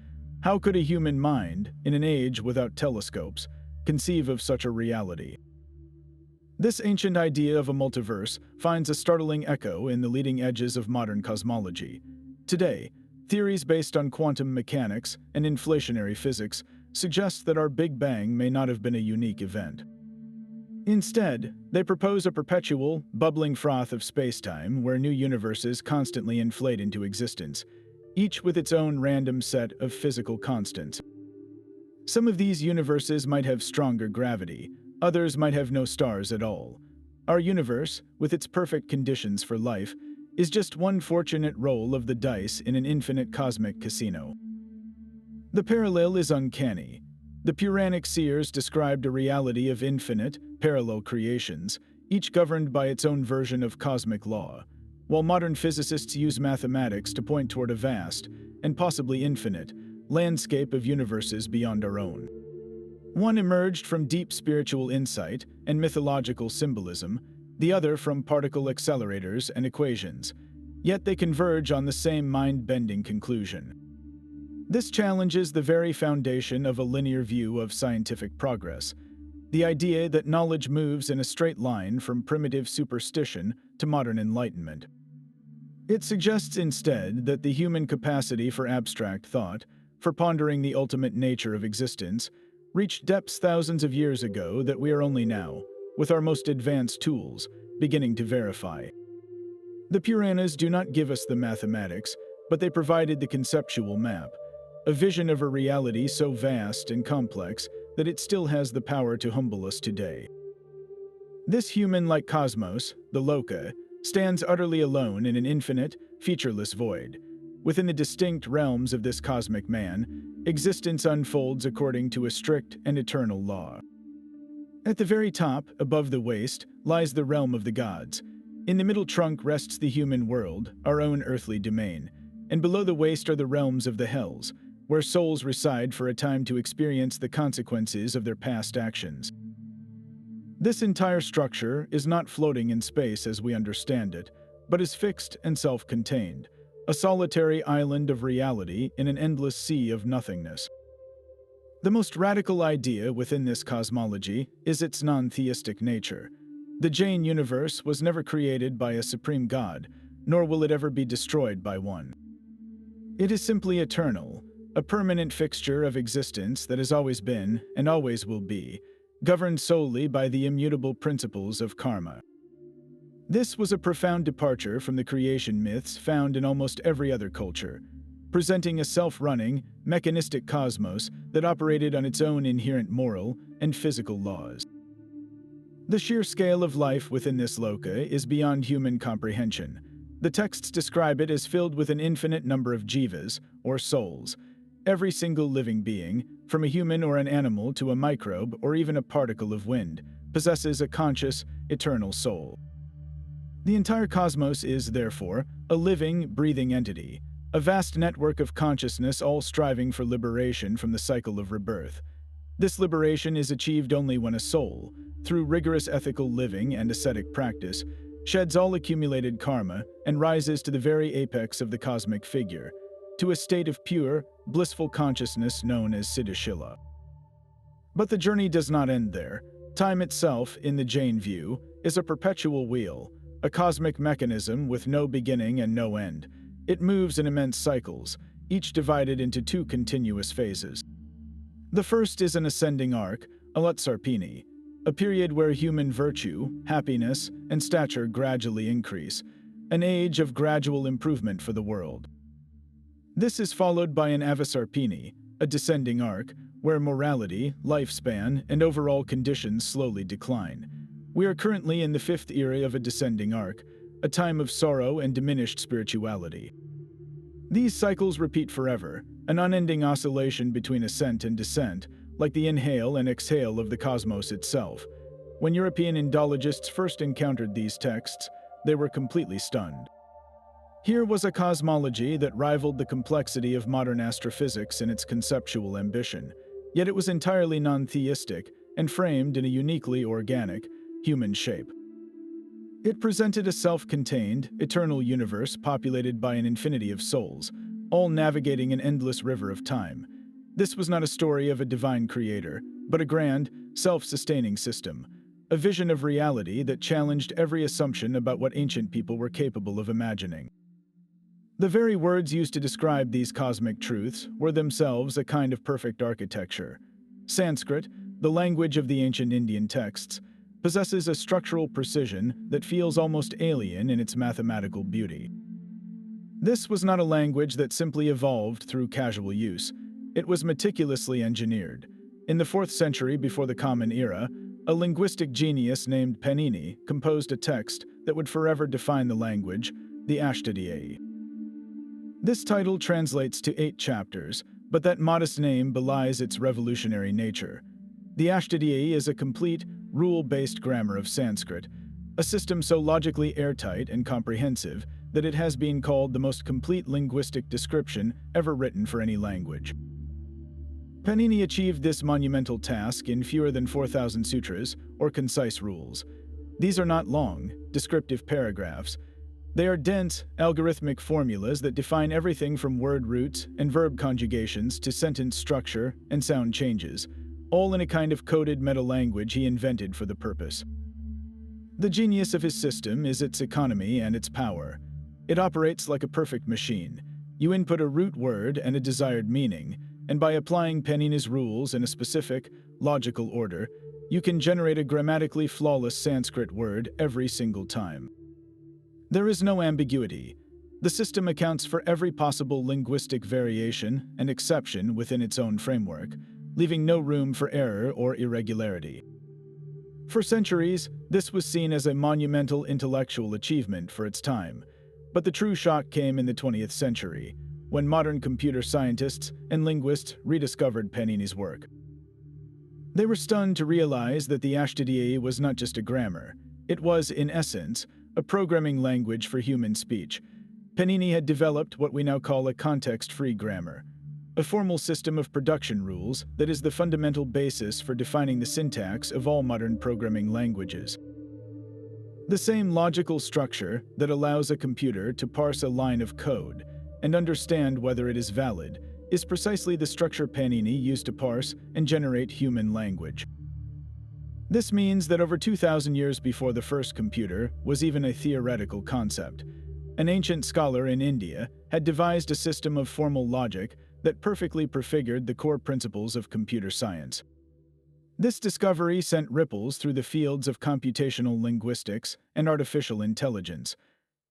How could a human mind, in an age without telescopes, conceive of such a reality? This ancient idea of a multiverse finds a startling echo in the leading edges of modern cosmology. Today, theories based on quantum mechanics and inflationary physics suggest that our Big Bang may not have been a unique event. Instead, they propose a perpetual, bubbling froth of space-time where new universes constantly inflate into existence, each with its own random set of physical constants. Some of these universes might have stronger gravity, others might have no stars at all. Our universe, with its perfect conditions for life, is just one fortunate roll of the dice in an infinite cosmic casino. The parallel is uncanny. The Puranic seers described a reality of infinite, parallel creations, each governed by its own version of cosmic law, while modern physicists use mathematics to point toward a vast, and possibly infinite, landscape of universes beyond our own. One emerged from deep spiritual insight and mythological symbolism, the other from particle accelerators and equations, yet they converge on the same mind-bending conclusion. This challenges the very foundation of a linear view of scientific progress, the idea that knowledge moves in a straight line from primitive superstition to modern enlightenment. It suggests instead that the human capacity for abstract thought, for pondering the ultimate nature of existence, reached depths thousands of years ago that we are only now, with our most advanced tools, beginning to verify. The Puranas do not give us the mathematics, but they provided the conceptual map, a vision of a reality so vast and complex that it still has the power to humble us today. This human-like cosmos, the Loka, stands utterly alone in an infinite, featureless void. Within the distinct realms of this cosmic man, existence unfolds according to a strict and eternal law. At the very top, above the waist, lies the realm of the gods. In the middle trunk rests the human world, our own earthly domain, and below the waist are the realms of the hells, where souls reside for a time to experience the consequences of their past actions. This entire structure is not floating in space as we understand it, but is fixed and self-contained, a solitary island of reality in an endless sea of nothingness. The most radical idea within this cosmology is its non-theistic nature. The Jain universe was never created by a supreme god, nor will it ever be destroyed by one. It is simply eternal, a permanent fixture of existence that has always been and always will be, governed solely by the immutable principles of karma. This was a profound departure from the creation myths found in almost every other culture, presenting a self-running, mechanistic cosmos that operated on its own inherent moral and physical laws. The sheer scale of life within this loka is beyond human comprehension. The texts describe it as filled with an infinite number of jivas, or souls. Every single living being, from a human or an animal to a microbe or even a particle of wind, possesses a conscious, eternal soul. The entire cosmos is, therefore, a living, breathing entity, a vast network of consciousness all striving for liberation from the cycle of rebirth. This liberation is achieved only when a soul, through rigorous ethical living and ascetic practice, sheds all accumulated karma and rises to the very apex of the cosmic figure, to a state of pure, blissful consciousness known as Siddhashila. But the journey does not end there. Time itself, in the Jain view, is a perpetual wheel, a cosmic mechanism with no beginning and no end. It moves in immense cycles, each divided into two continuous phases. The first is an ascending arc, Alutsarpini, a period where human virtue, happiness, and stature gradually increase, an age of gradual improvement for the world. This is followed by an Avasarpini, a descending arc, where morality, lifespan, and overall conditions slowly decline. We are currently in the fifth era of a descending arc, a time of sorrow and diminished spirituality. These cycles repeat forever, an unending oscillation between ascent and descent, like the inhale and exhale of the cosmos itself. When European Indologists first encountered these texts, they were completely stunned. Here was a cosmology that rivaled the complexity of modern astrophysics in its conceptual ambition, yet it was entirely non-theistic and framed in a uniquely organic, human shape. It presented a self-contained, eternal universe populated by an infinity of souls, all navigating an endless river of time. This was not a story of a divine creator, but a grand, self-sustaining system, a vision of reality that challenged every assumption about what ancient people were capable of imagining. The very words used to describe these cosmic truths were themselves a kind of perfect architecture. Sanskrit, the language of the ancient Indian texts, possesses a structural precision that feels almost alien in its mathematical beauty. This was not a language that simply evolved through casual use. It was meticulously engineered. In the 4th century before the Common Era, a linguistic genius named Panini composed a text that would forever define the language, the Ashtadhyayi. This title translates to 8 chapters, but that modest name belies its revolutionary nature. The Ashtadhyayi is a complete, rule-based grammar of Sanskrit, a system so logically airtight and comprehensive that it has been called the most complete linguistic description ever written for any language. Panini achieved this monumental task in fewer than 4,000 sutras, or concise rules. These are not long, descriptive paragraphs. They are dense, algorithmic formulas that define everything from word roots and verb conjugations to sentence structure and sound changes, all in a kind of coded meta-language he invented for the purpose. The genius of his system is its economy and its power. It operates like a perfect machine. You input a root word and a desired meaning, and by applying Panini's rules in a specific, logical order, you can generate a grammatically flawless Sanskrit word every single time. There is no ambiguity. The system accounts for every possible linguistic variation and exception within its own framework, leaving no room for error or irregularity. For centuries, this was seen as a monumental intellectual achievement for its time, but the true shock came in the 20th century, when modern computer scientists and linguists rediscovered Panini's work. They were stunned to realize that the Ashtadhyayi was not just a grammar. It was, in essence, a programming language for human speech. Panini had developed what we now call a context-free grammar, a formal system of production rules that is the fundamental basis for defining the syntax of all modern programming languages. The same logical structure that allows a computer to parse a line of code and understand whether it is valid is precisely the structure Panini used to parse and generate human language. This means that over 2,000 years before the first computer was even a theoretical concept, an ancient scholar in India had devised a system of formal logic that perfectly prefigured the core principles of computer science. This discovery sent ripples through the fields of computational linguistics and artificial intelligence.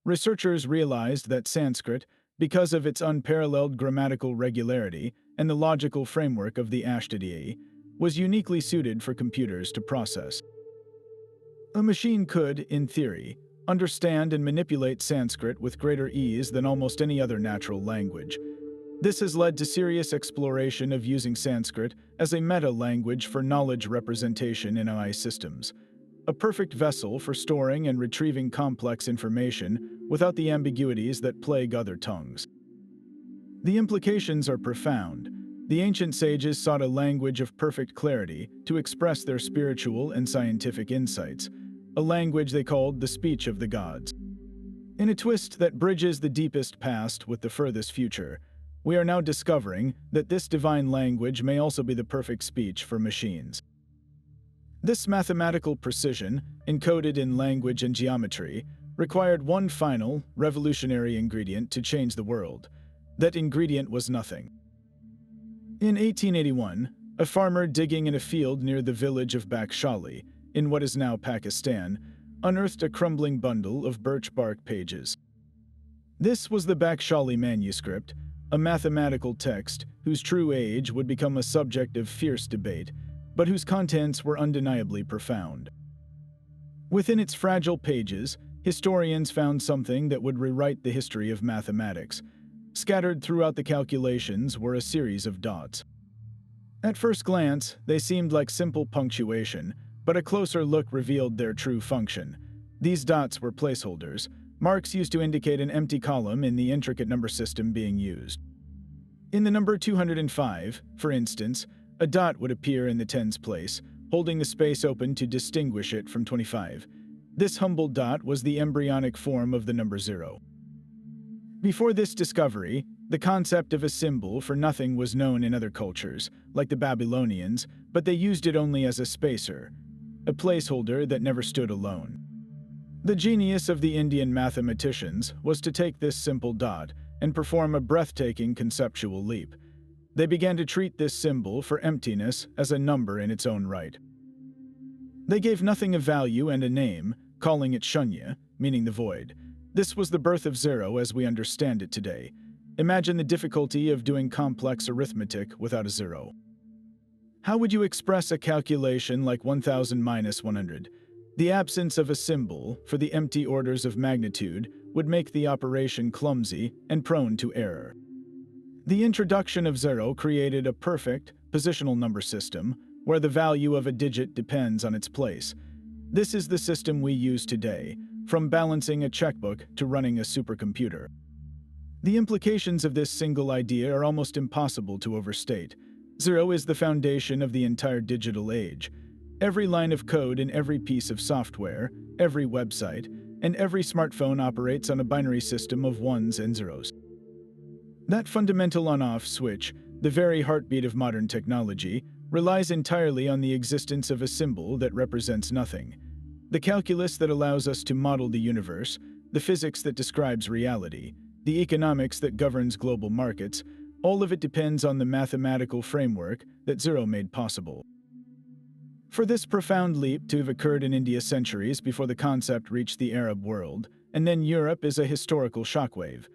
Researchers realized that Sanskrit, because of its unparalleled grammatical regularity and the logical framework of the Ashtadhyayi, was uniquely suited for computers to process. A machine could, in theory, understand and manipulate Sanskrit with greater ease than almost any other natural language. This has led to serious exploration of using Sanskrit as a meta-language for knowledge representation in AI systems, a perfect vessel for storing and retrieving complex information without the ambiguities that plague other tongues. The implications are profound. The ancient sages sought a language of perfect clarity to express their spiritual and scientific insights, a language they called the speech of the gods. In a twist that bridges the deepest past with the furthest future, we are now discovering that this divine language may also be the perfect speech for machines. This mathematical precision, encoded in language and geometry, required one final, revolutionary ingredient to change the world. That ingredient was nothing. In 1881, a farmer digging in a field near the village of Bakhshali, in what is now Pakistan, unearthed a crumbling bundle of birch bark pages. This was the Bakhshali manuscript, a mathematical text whose true age would become a subject of fierce debate, but whose contents were undeniably profound. Within its fragile pages, historians found something that would rewrite the history of mathematics. Scattered throughout the calculations were a series of dots. At first glance, they seemed like simple punctuation, but a closer look revealed their true function. These dots were placeholders, marks used to indicate an empty column in the intricate number system being used. In the number 205, for instance, a dot would appear in the tens place, holding the space open to distinguish it from 25. This humble dot was the embryonic form of the number 0. Before this discovery, the concept of a symbol for nothing was known in other cultures, like the Babylonians, but they used it only as a spacer, a placeholder that never stood alone. The genius of the Indian mathematicians was to take this simple dot and perform a breathtaking conceptual leap. They began to treat this symbol for emptiness as a number in its own right. They gave nothing a value and a name, calling it shunya, meaning the void. This was the birth of zero as we understand it today. Imagine the difficulty of doing complex arithmetic without a zero. How would you express a calculation like 1000 minus 100? The absence of a symbol for the empty orders of magnitude would make the operation clumsy and prone to error. The introduction of zero created a perfect, positional number system where the value of a digit depends on its place. This is the system we use today, from balancing a checkbook to running a supercomputer. The implications of this single idea are almost impossible to overstate. Zero is the foundation of the entire digital age. Every line of code in every piece of software, every website, and every smartphone operates on a binary system of ones and zeros. That fundamental on-off switch, the very heartbeat of modern technology, relies entirely on the existence of a symbol that represents nothing. The calculus that allows us to model the universe, the physics that describes reality, the economics that governs global markets, all of it depends on the mathematical framework that zero made possible. For this profound leap to have occurred in India centuries before the concept reached the Arab world, and then Europe is a historical shockwave.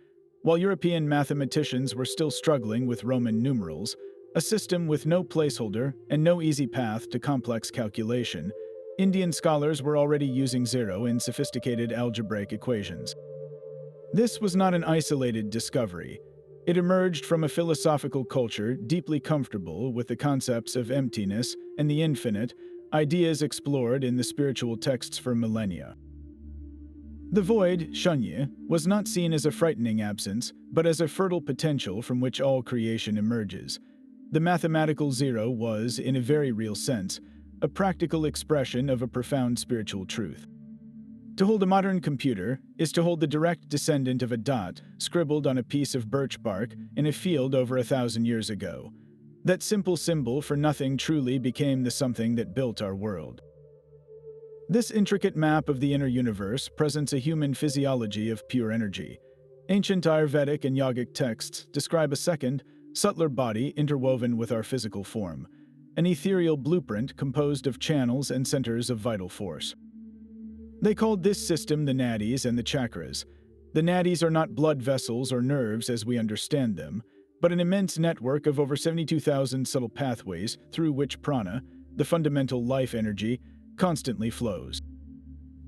While European mathematicians were still struggling with Roman numerals, a system with no placeholder and no easy path to complex calculation, Indian scholars were already using zero in sophisticated algebraic equations. This was not an isolated discovery. It emerged from a philosophical culture deeply comfortable with the concepts of emptiness and the infinite, ideas explored in the spiritual texts for millennia. The void, shunya, was not seen as a frightening absence, but as a fertile potential from which all creation emerges. The mathematical zero was, in a very real sense, a practical expression of a profound spiritual truth. To hold a modern computer is to hold the direct descendant of a dot scribbled on a piece of birch bark in a field over 1,000 years ago. That simple symbol for nothing truly became the something that built our world. This intricate map of the inner universe presents a human physiology of pure energy. Ancient Ayurvedic and yogic texts describe a second, subtler body interwoven with our physical form, an ethereal blueprint composed of channels and centers of vital force. They called this system the nadis and the chakras. The nadis are not blood vessels or nerves as we understand them, but an immense network of over 72,000 subtle pathways through which prana, the fundamental life energy, constantly flows.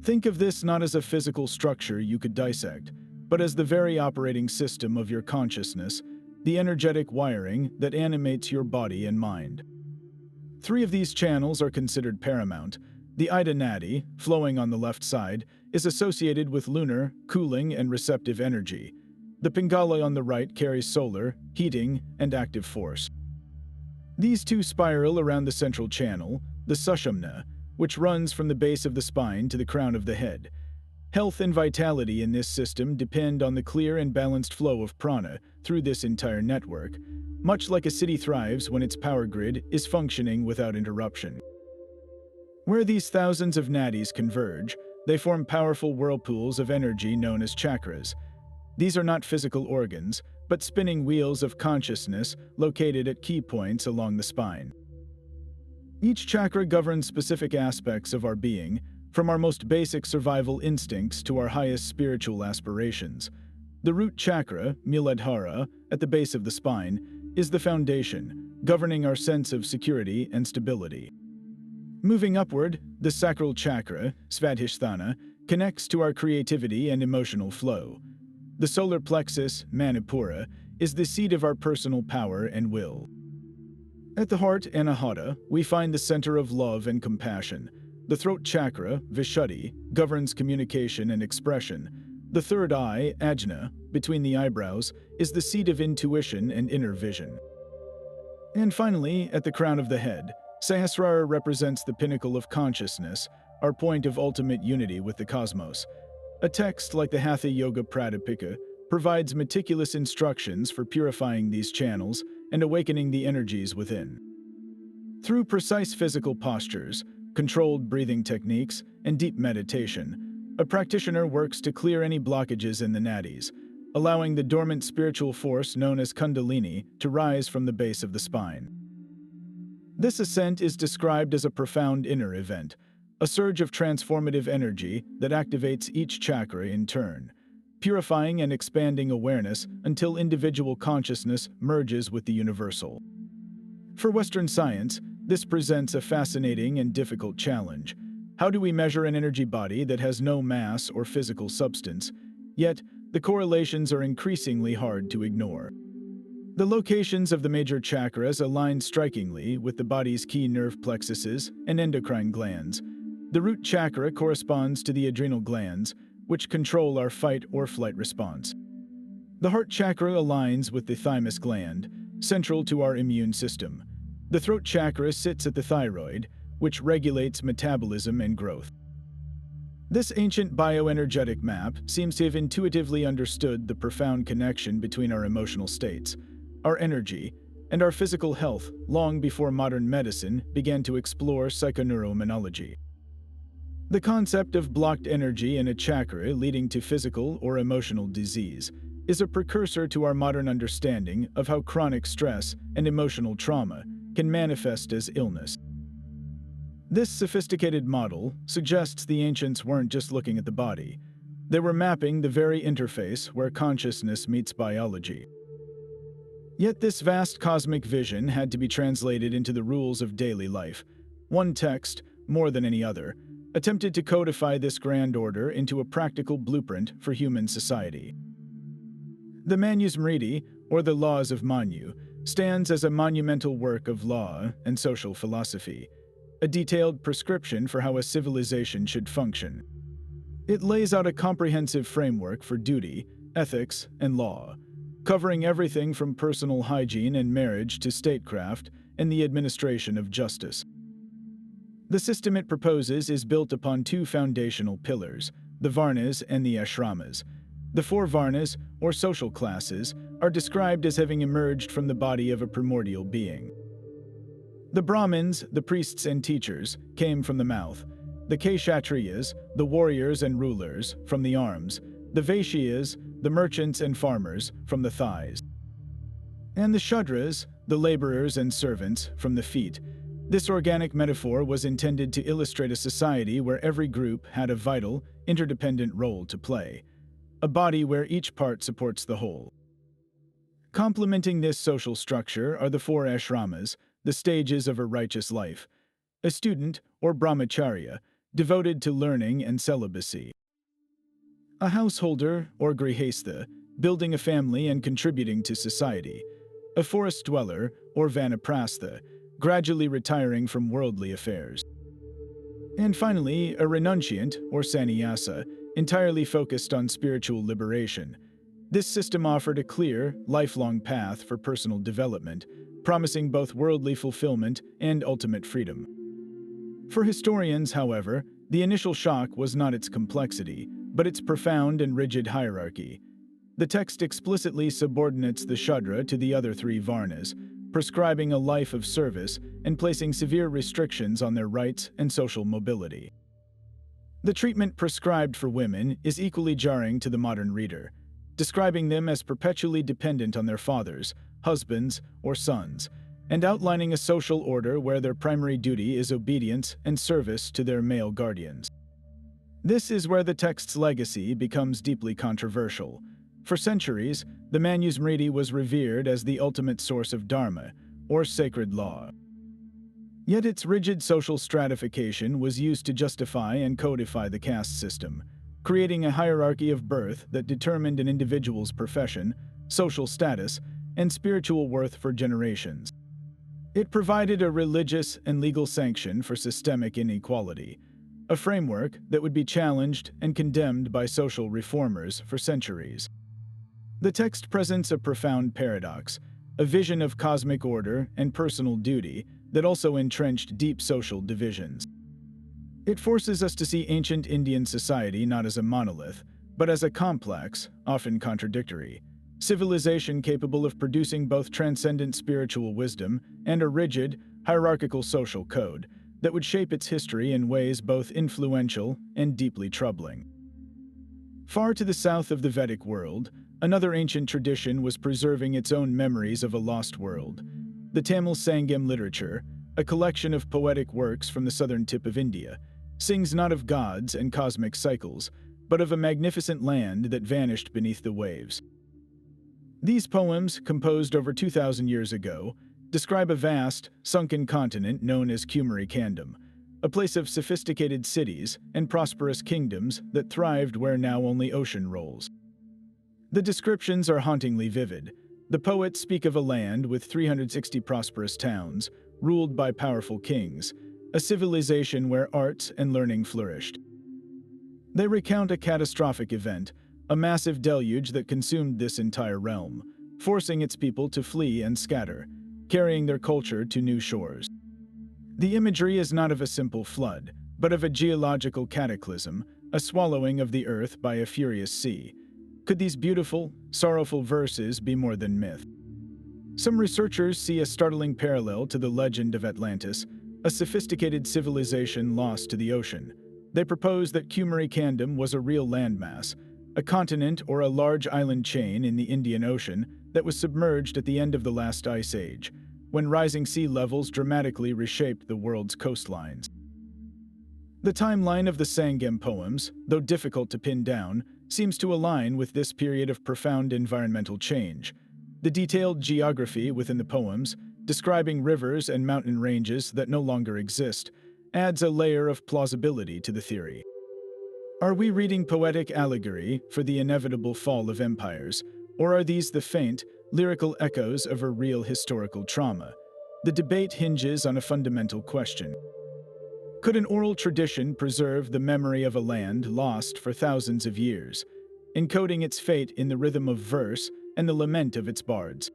Think of this not as a physical structure you could dissect, but as the very operating system of your consciousness, the energetic wiring that animates your body and mind. 3 of these channels are considered paramount. The Ida Nadi, flowing on the left side, is associated with lunar, cooling, and receptive energy. The Pingala on the right carries solar, heating, and active force. These 2 spiral around the central channel, the Sushumna, which runs from the base of the spine to the crown of the head. Health and vitality in this system depend on the clear and balanced flow of prana through this entire network, much like a city thrives when its power grid is functioning without interruption. Where these thousands of nadis converge, they form powerful whirlpools of energy known as chakras. These are not physical organs, but spinning wheels of consciousness located at key points along the spine. Each chakra governs specific aspects of our being, from our most basic survival instincts to our highest spiritual aspirations. The root chakra, Muladhara, at the base of the spine, is the foundation, governing our sense of security and stability. Moving upward, the sacral chakra, Svadhisthana, connects to our creativity and emotional flow. The solar plexus, Manipura, is the seat of our personal power and will. At the heart, Anahata, we find the center of love and compassion. The throat chakra, Vishuddhi, governs communication and expression. The third eye, Ajna, between the eyebrows, is the seat of intuition and inner vision. And finally, at the crown of the head, Sahasrara represents the pinnacle of consciousness, our point of ultimate unity with the cosmos. A text like the Hatha Yoga Pradipika provides meticulous instructions for purifying these channels and awakening the energies within. Through precise physical postures, controlled breathing techniques, and deep meditation, a practitioner works to clear any blockages in the nadis, allowing the dormant spiritual force known as Kundalini to rise from the base of the spine. This ascent is described as a profound inner event, a surge of transformative energy that activates each chakra in turn, purifying and expanding awareness until individual consciousness merges with the universal. For Western science, this presents a fascinating and difficult challenge. How do we measure an energy body that has no mass or physical substance? Yet, the correlations are increasingly hard to ignore. The locations of the major chakras align strikingly with the body's key nerve plexuses and endocrine glands. The root chakra corresponds to the adrenal glands, which control our fight or flight response. The heart chakra aligns with the thymus gland, central to our immune system. The throat chakra sits at the thyroid, which regulates metabolism and growth. This ancient bioenergetic map seems to have intuitively understood the profound connection between our emotional states, our energy, and our physical health long before modern medicine began to explore psychoneuroimmunology. The concept of blocked energy in a chakra leading to physical or emotional disease is a precursor to our modern understanding of how chronic stress and emotional trauma can manifest as illness. This sophisticated model suggests the ancients weren't just looking at the body. They were mapping the very interface where consciousness meets biology. Yet this vast cosmic vision had to be translated into the rules of daily life. One text, more than any other, attempted to codify this grand order into a practical blueprint for human society. The Manusmriti, or the Laws of Manu, stands as a monumental work of law and social philosophy, a detailed prescription for how a civilization should function. It lays out a comprehensive framework for duty, ethics, and law, covering everything from personal hygiene and marriage to statecraft and the administration of justice. The system it proposes is built upon two foundational pillars, the Varnas and the Ashramas. The four Varnas, or social classes, are described as having emerged from the body of a primordial being. The Brahmins, the priests and teachers, came from the mouth. The Kshatriyas, the warriors and rulers, from the arms. The Vaishyas, the merchants and farmers, from the thighs. And the Shudras, the laborers and servants, from the feet. This organic metaphor was intended to illustrate a society where every group had a vital, interdependent role to play, a body where each part supports the whole. Complementing this social structure are the four ashramas, the stages of a righteous life. A student, or brahmacharya, devoted to learning and celibacy. A householder, or grihastha, building a family and contributing to society. A forest dweller, or vanaprastha, gradually retiring from worldly affairs. And finally, a renunciant, or sannyasa, entirely focused on spiritual liberation. This system offered a clear, lifelong path for personal development, promising both worldly fulfillment and ultimate freedom. For historians, however, the initial shock was not its complexity, but its profound and rigid hierarchy. The text explicitly subordinates the Shudra to the other three Varnas, prescribing a life of service and placing severe restrictions on their rights and social mobility. The treatment prescribed for women is equally jarring to the modern reader, describing them as perpetually dependent on their fathers, husbands, or sons, and outlining a social order where their primary duty is obedience and service to their male guardians. This is where the text's legacy becomes deeply controversial. For centuries, the Manusmriti was revered as the ultimate source of dharma, or sacred law. Yet its rigid social stratification was used to justify and codify the caste system, creating a hierarchy of birth that determined an individual's profession, social status, and spiritual worth for generations. It provided a religious and legal sanction for systemic inequality, a framework that would be challenged and condemned by social reformers for centuries. The text presents a profound paradox, a vision of cosmic order and personal duty that also entrenched deep social divisions. It forces us to see ancient Indian society not as a monolith, but as a complex, often contradictory, civilization capable of producing both transcendent spiritual wisdom and a rigid, hierarchical social code that would shape its history in ways both influential and deeply troubling. Far to the south of the Vedic world, another ancient tradition was preserving its own memories of a lost world. The Tamil Sangam literature, a collection of poetic works from the southern tip of India, sings not of gods and cosmic cycles, but of a magnificent land that vanished beneath the waves. These poems, composed over 2,000 years ago, describe a vast, sunken continent known as Kumari Kandam, a place of sophisticated cities and prosperous kingdoms that thrived where now only ocean rolls. The descriptions are hauntingly vivid. The poets speak of a land with 360 prosperous towns, ruled by powerful kings, a civilization where arts and learning flourished. They recount a catastrophic event, a massive deluge that consumed this entire realm, forcing its people to flee and scatter, carrying their culture to new shores. The imagery is not of a simple flood, but of a geological cataclysm, a swallowing of the earth by a furious sea. Could these beautiful, sorrowful verses be more than myth? Some researchers see a startling parallel to the legend of Atlantis, a sophisticated civilization lost to the ocean. They propose that Kumari Kandam was a real landmass, a continent or a large island chain in the Indian Ocean that was submerged at the end of the last ice age, when rising sea levels dramatically reshaped the world's coastlines. The timeline of the Sangam poems, though difficult to pin down, seems to align with this period of profound environmental change. The detailed geography within the poems, describing rivers and mountain ranges that no longer exist, adds a layer of plausibility to the theory. Are we reading poetic allegory for the inevitable fall of empires, or are these the faint, lyrical echoes of a real historical trauma. The debate hinges on a fundamental question. Could an oral tradition preserve the memory of a land lost for thousands of years, encoding its fate in the rhythm of verse and the lament of its bards?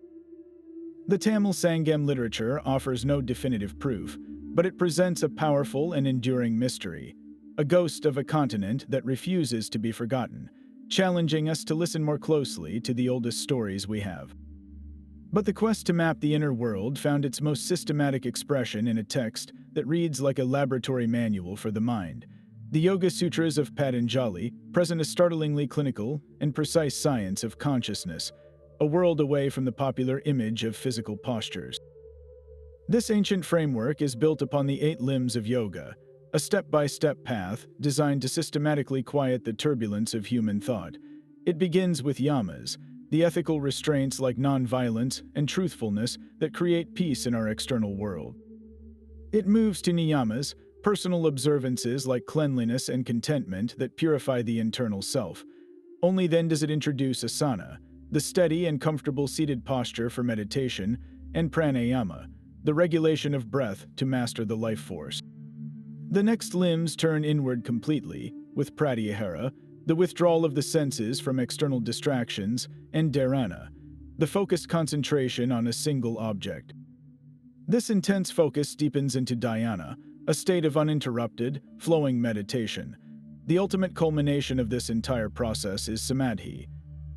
The Tamil Sangam literature offers no definitive proof, but it presents a powerful and enduring mystery, a ghost of a continent that refuses to be forgotten, challenging us to listen more closely to the oldest stories we have. But the quest to map the inner world found its most systematic expression in a text that reads like a laboratory manual for the mind. The Yoga Sutras of Patanjali present a startlingly clinical and precise science of consciousness, a world away from the popular image of physical postures. This ancient framework is built upon the 8 limbs of yoga, a step-by-step path designed to systematically quiet the turbulence of human thought. It begins with yamas, the ethical restraints like non-violence and truthfulness that create peace in our external world. It moves to niyamas, personal observances like cleanliness and contentment that purify the internal self. Only then does it introduce asana, the steady and comfortable seated posture for meditation, and pranayama, the regulation of breath to master the life force. The next limbs turn inward completely, with pratyahara, the withdrawal of the senses from external distractions, and dharana, the focused concentration on a single object. This intense focus deepens into dhyana, a state of uninterrupted, flowing meditation. The ultimate culmination of this entire process is samadhi,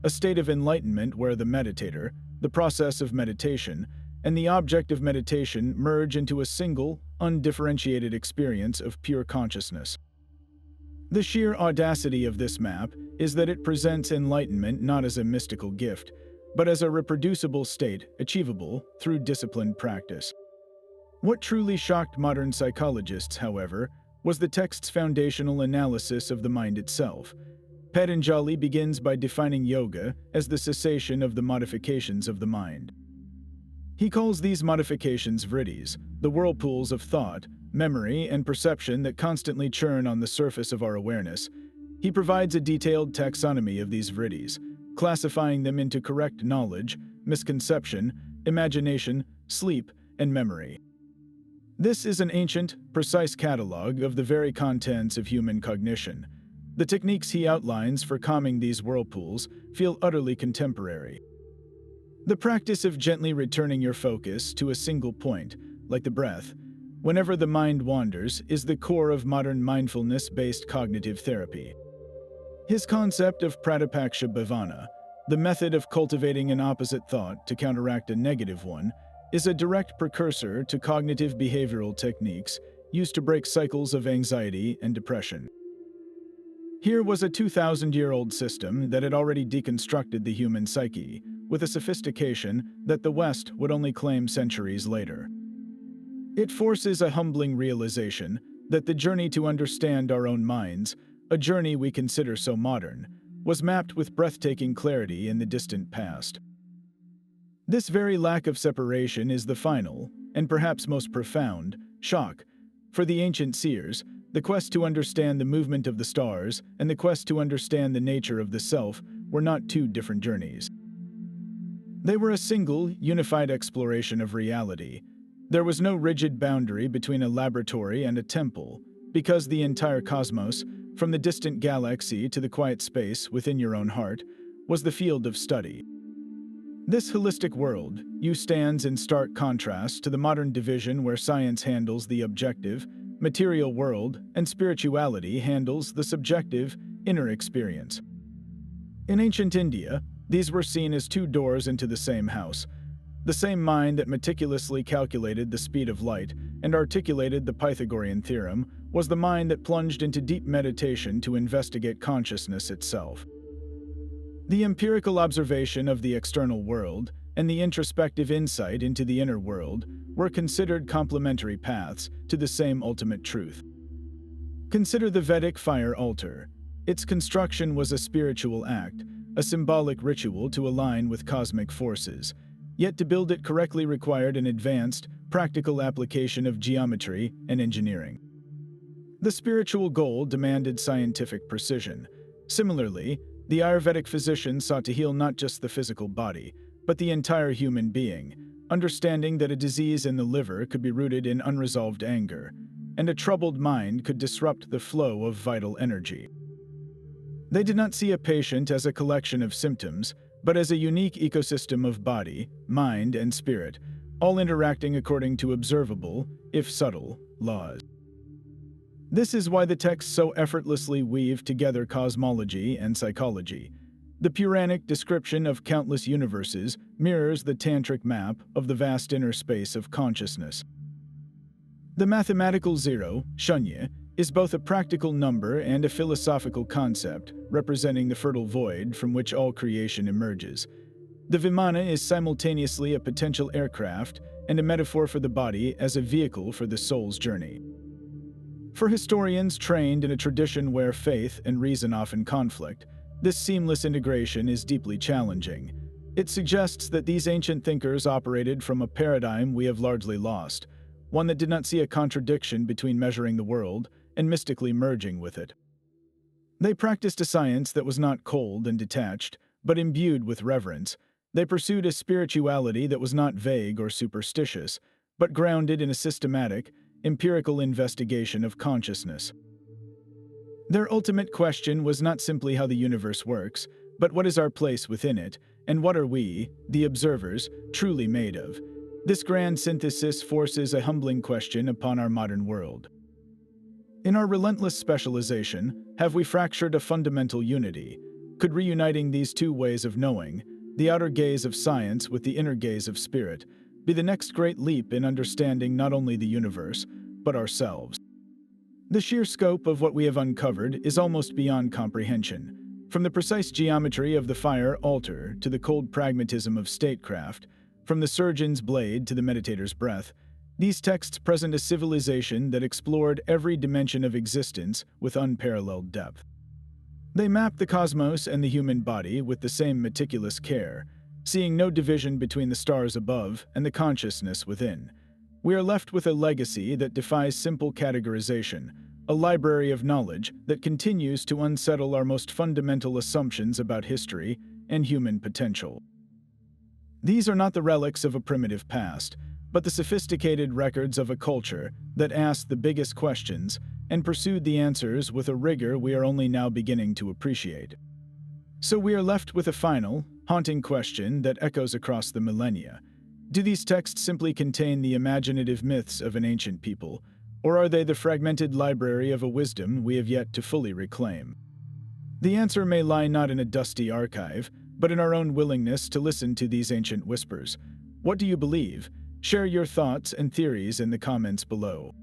a state of enlightenment where the meditator, the process of meditation, and the object of meditation merge into a single, undifferentiated experience of pure consciousness. The sheer audacity of this map is that it presents enlightenment not as a mystical gift, but as a reproducible state achievable through disciplined practice. What truly shocked modern psychologists, however, was the text's foundational analysis of the mind itself. Patanjali begins by defining yoga as the cessation of the modifications of the mind. He calls these modifications vrittis, the whirlpools of thought, memory, and perception that constantly churn on the surface of our awareness. He provides a detailed taxonomy of these vrittis, classifying them into correct knowledge, misconception, imagination, sleep, and memory. This is an ancient, precise catalog of the very contents of human cognition. The techniques he outlines for calming these whirlpools feel utterly contemporary. The practice of gently returning your focus to a single point, like the breath, whenever the mind wanders, is the core of modern mindfulness-based cognitive therapy. His concept of pratipaksha bhavana, the method of cultivating an opposite thought to counteract a negative one, is a direct precursor to cognitive behavioral techniques used to break cycles of anxiety and depression. Here was a 2,000-year-old system that had already deconstructed the human psyche, with a sophistication that the West would only claim centuries later. It forces a humbling realization that the journey to understand our own minds, a journey we consider so modern, was mapped with breathtaking clarity in the distant past. This very lack of separation is the final, and perhaps most profound, shock. For the ancient seers, the quest to understand the movement of the stars and the quest to understand the nature of the self were not two different journeys. They were a single, unified exploration of reality. There was no rigid boundary between a laboratory and a temple, because the entire cosmos, from the distant galaxy to the quiet space within your own heart, was the field of study. This holistic world stands in stark contrast to the modern division where science handles the objective, material world, and spirituality handles the subjective, inner experience. In ancient India, these were seen as two doors into the same house. The same mind that meticulously calculated the speed of light and articulated the Pythagorean theorem was the mind that plunged into deep meditation to investigate consciousness itself. The empirical observation of the external world and the introspective insight into the inner world were considered complementary paths to the same ultimate truth. Consider the Vedic fire altar. Its construction was a spiritual act, a symbolic ritual to align with cosmic forces, yet to build it correctly required an advanced, practical application of geometry and engineering. The spiritual goal demanded scientific precision. Similarly, the Ayurvedic physician sought to heal not just the physical body, but the entire human being, understanding that a disease in the liver could be rooted in unresolved anger, and a troubled mind could disrupt the flow of vital energy. They did not see a patient as a collection of symptoms, but as a unique ecosystem of body, mind, and spirit, all interacting according to observable, if subtle, laws. This is why the texts so effortlessly weave together cosmology and psychology. The Puranic description of countless universes mirrors the tantric map of the vast inner space of consciousness. The mathematical zero, shunya, is both a practical number and a philosophical concept, representing the fertile void from which all creation emerges. The Vimana is simultaneously a potential aircraft and a metaphor for the body as a vehicle for the soul's journey. For historians trained in a tradition where faith and reason often conflict, this seamless integration is deeply challenging. It suggests that these ancient thinkers operated from a paradigm we have largely lost, one that did not see a contradiction between measuring the world and mystically merging with it. They practiced a science that was not cold and detached, but imbued with reverence. They pursued a spirituality that was not vague or superstitious, but grounded in a systematic, empirical investigation of consciousness. Their ultimate question was not simply how the universe works, but what is our place within it, and what are we, the observers, truly made of? This grand synthesis forces a humbling question upon our modern world. In our relentless specialization, have we fractured a fundamental unity? Could reuniting these two ways of knowing, the outer gaze of science with the inner gaze of spirit, be the next great leap in understanding not only the universe, but ourselves? The sheer scope of what we have uncovered is almost beyond comprehension. From the precise geometry of the fire altar to the cold pragmatism of statecraft, from the surgeon's blade to the meditator's breath, these texts present a civilization that explored every dimension of existence with unparalleled depth. They map the cosmos and the human body with the same meticulous care, seeing no division between the stars above and the consciousness within. We are left with a legacy that defies simple categorization, a library of knowledge that continues to unsettle our most fundamental assumptions about history and human potential. These are not the relics of a primitive past, but the sophisticated records of a culture that asked the biggest questions and pursued the answers with a rigor we are only now beginning to appreciate. So we are left with a final, haunting question that echoes across the millennia. Do these texts simply contain the imaginative myths of an ancient people, or are they the fragmented library of a wisdom we have yet to fully reclaim? The answer may lie not in a dusty archive, but in our own willingness to listen to these ancient whispers. What do you believe? Share your thoughts and theories in the comments below.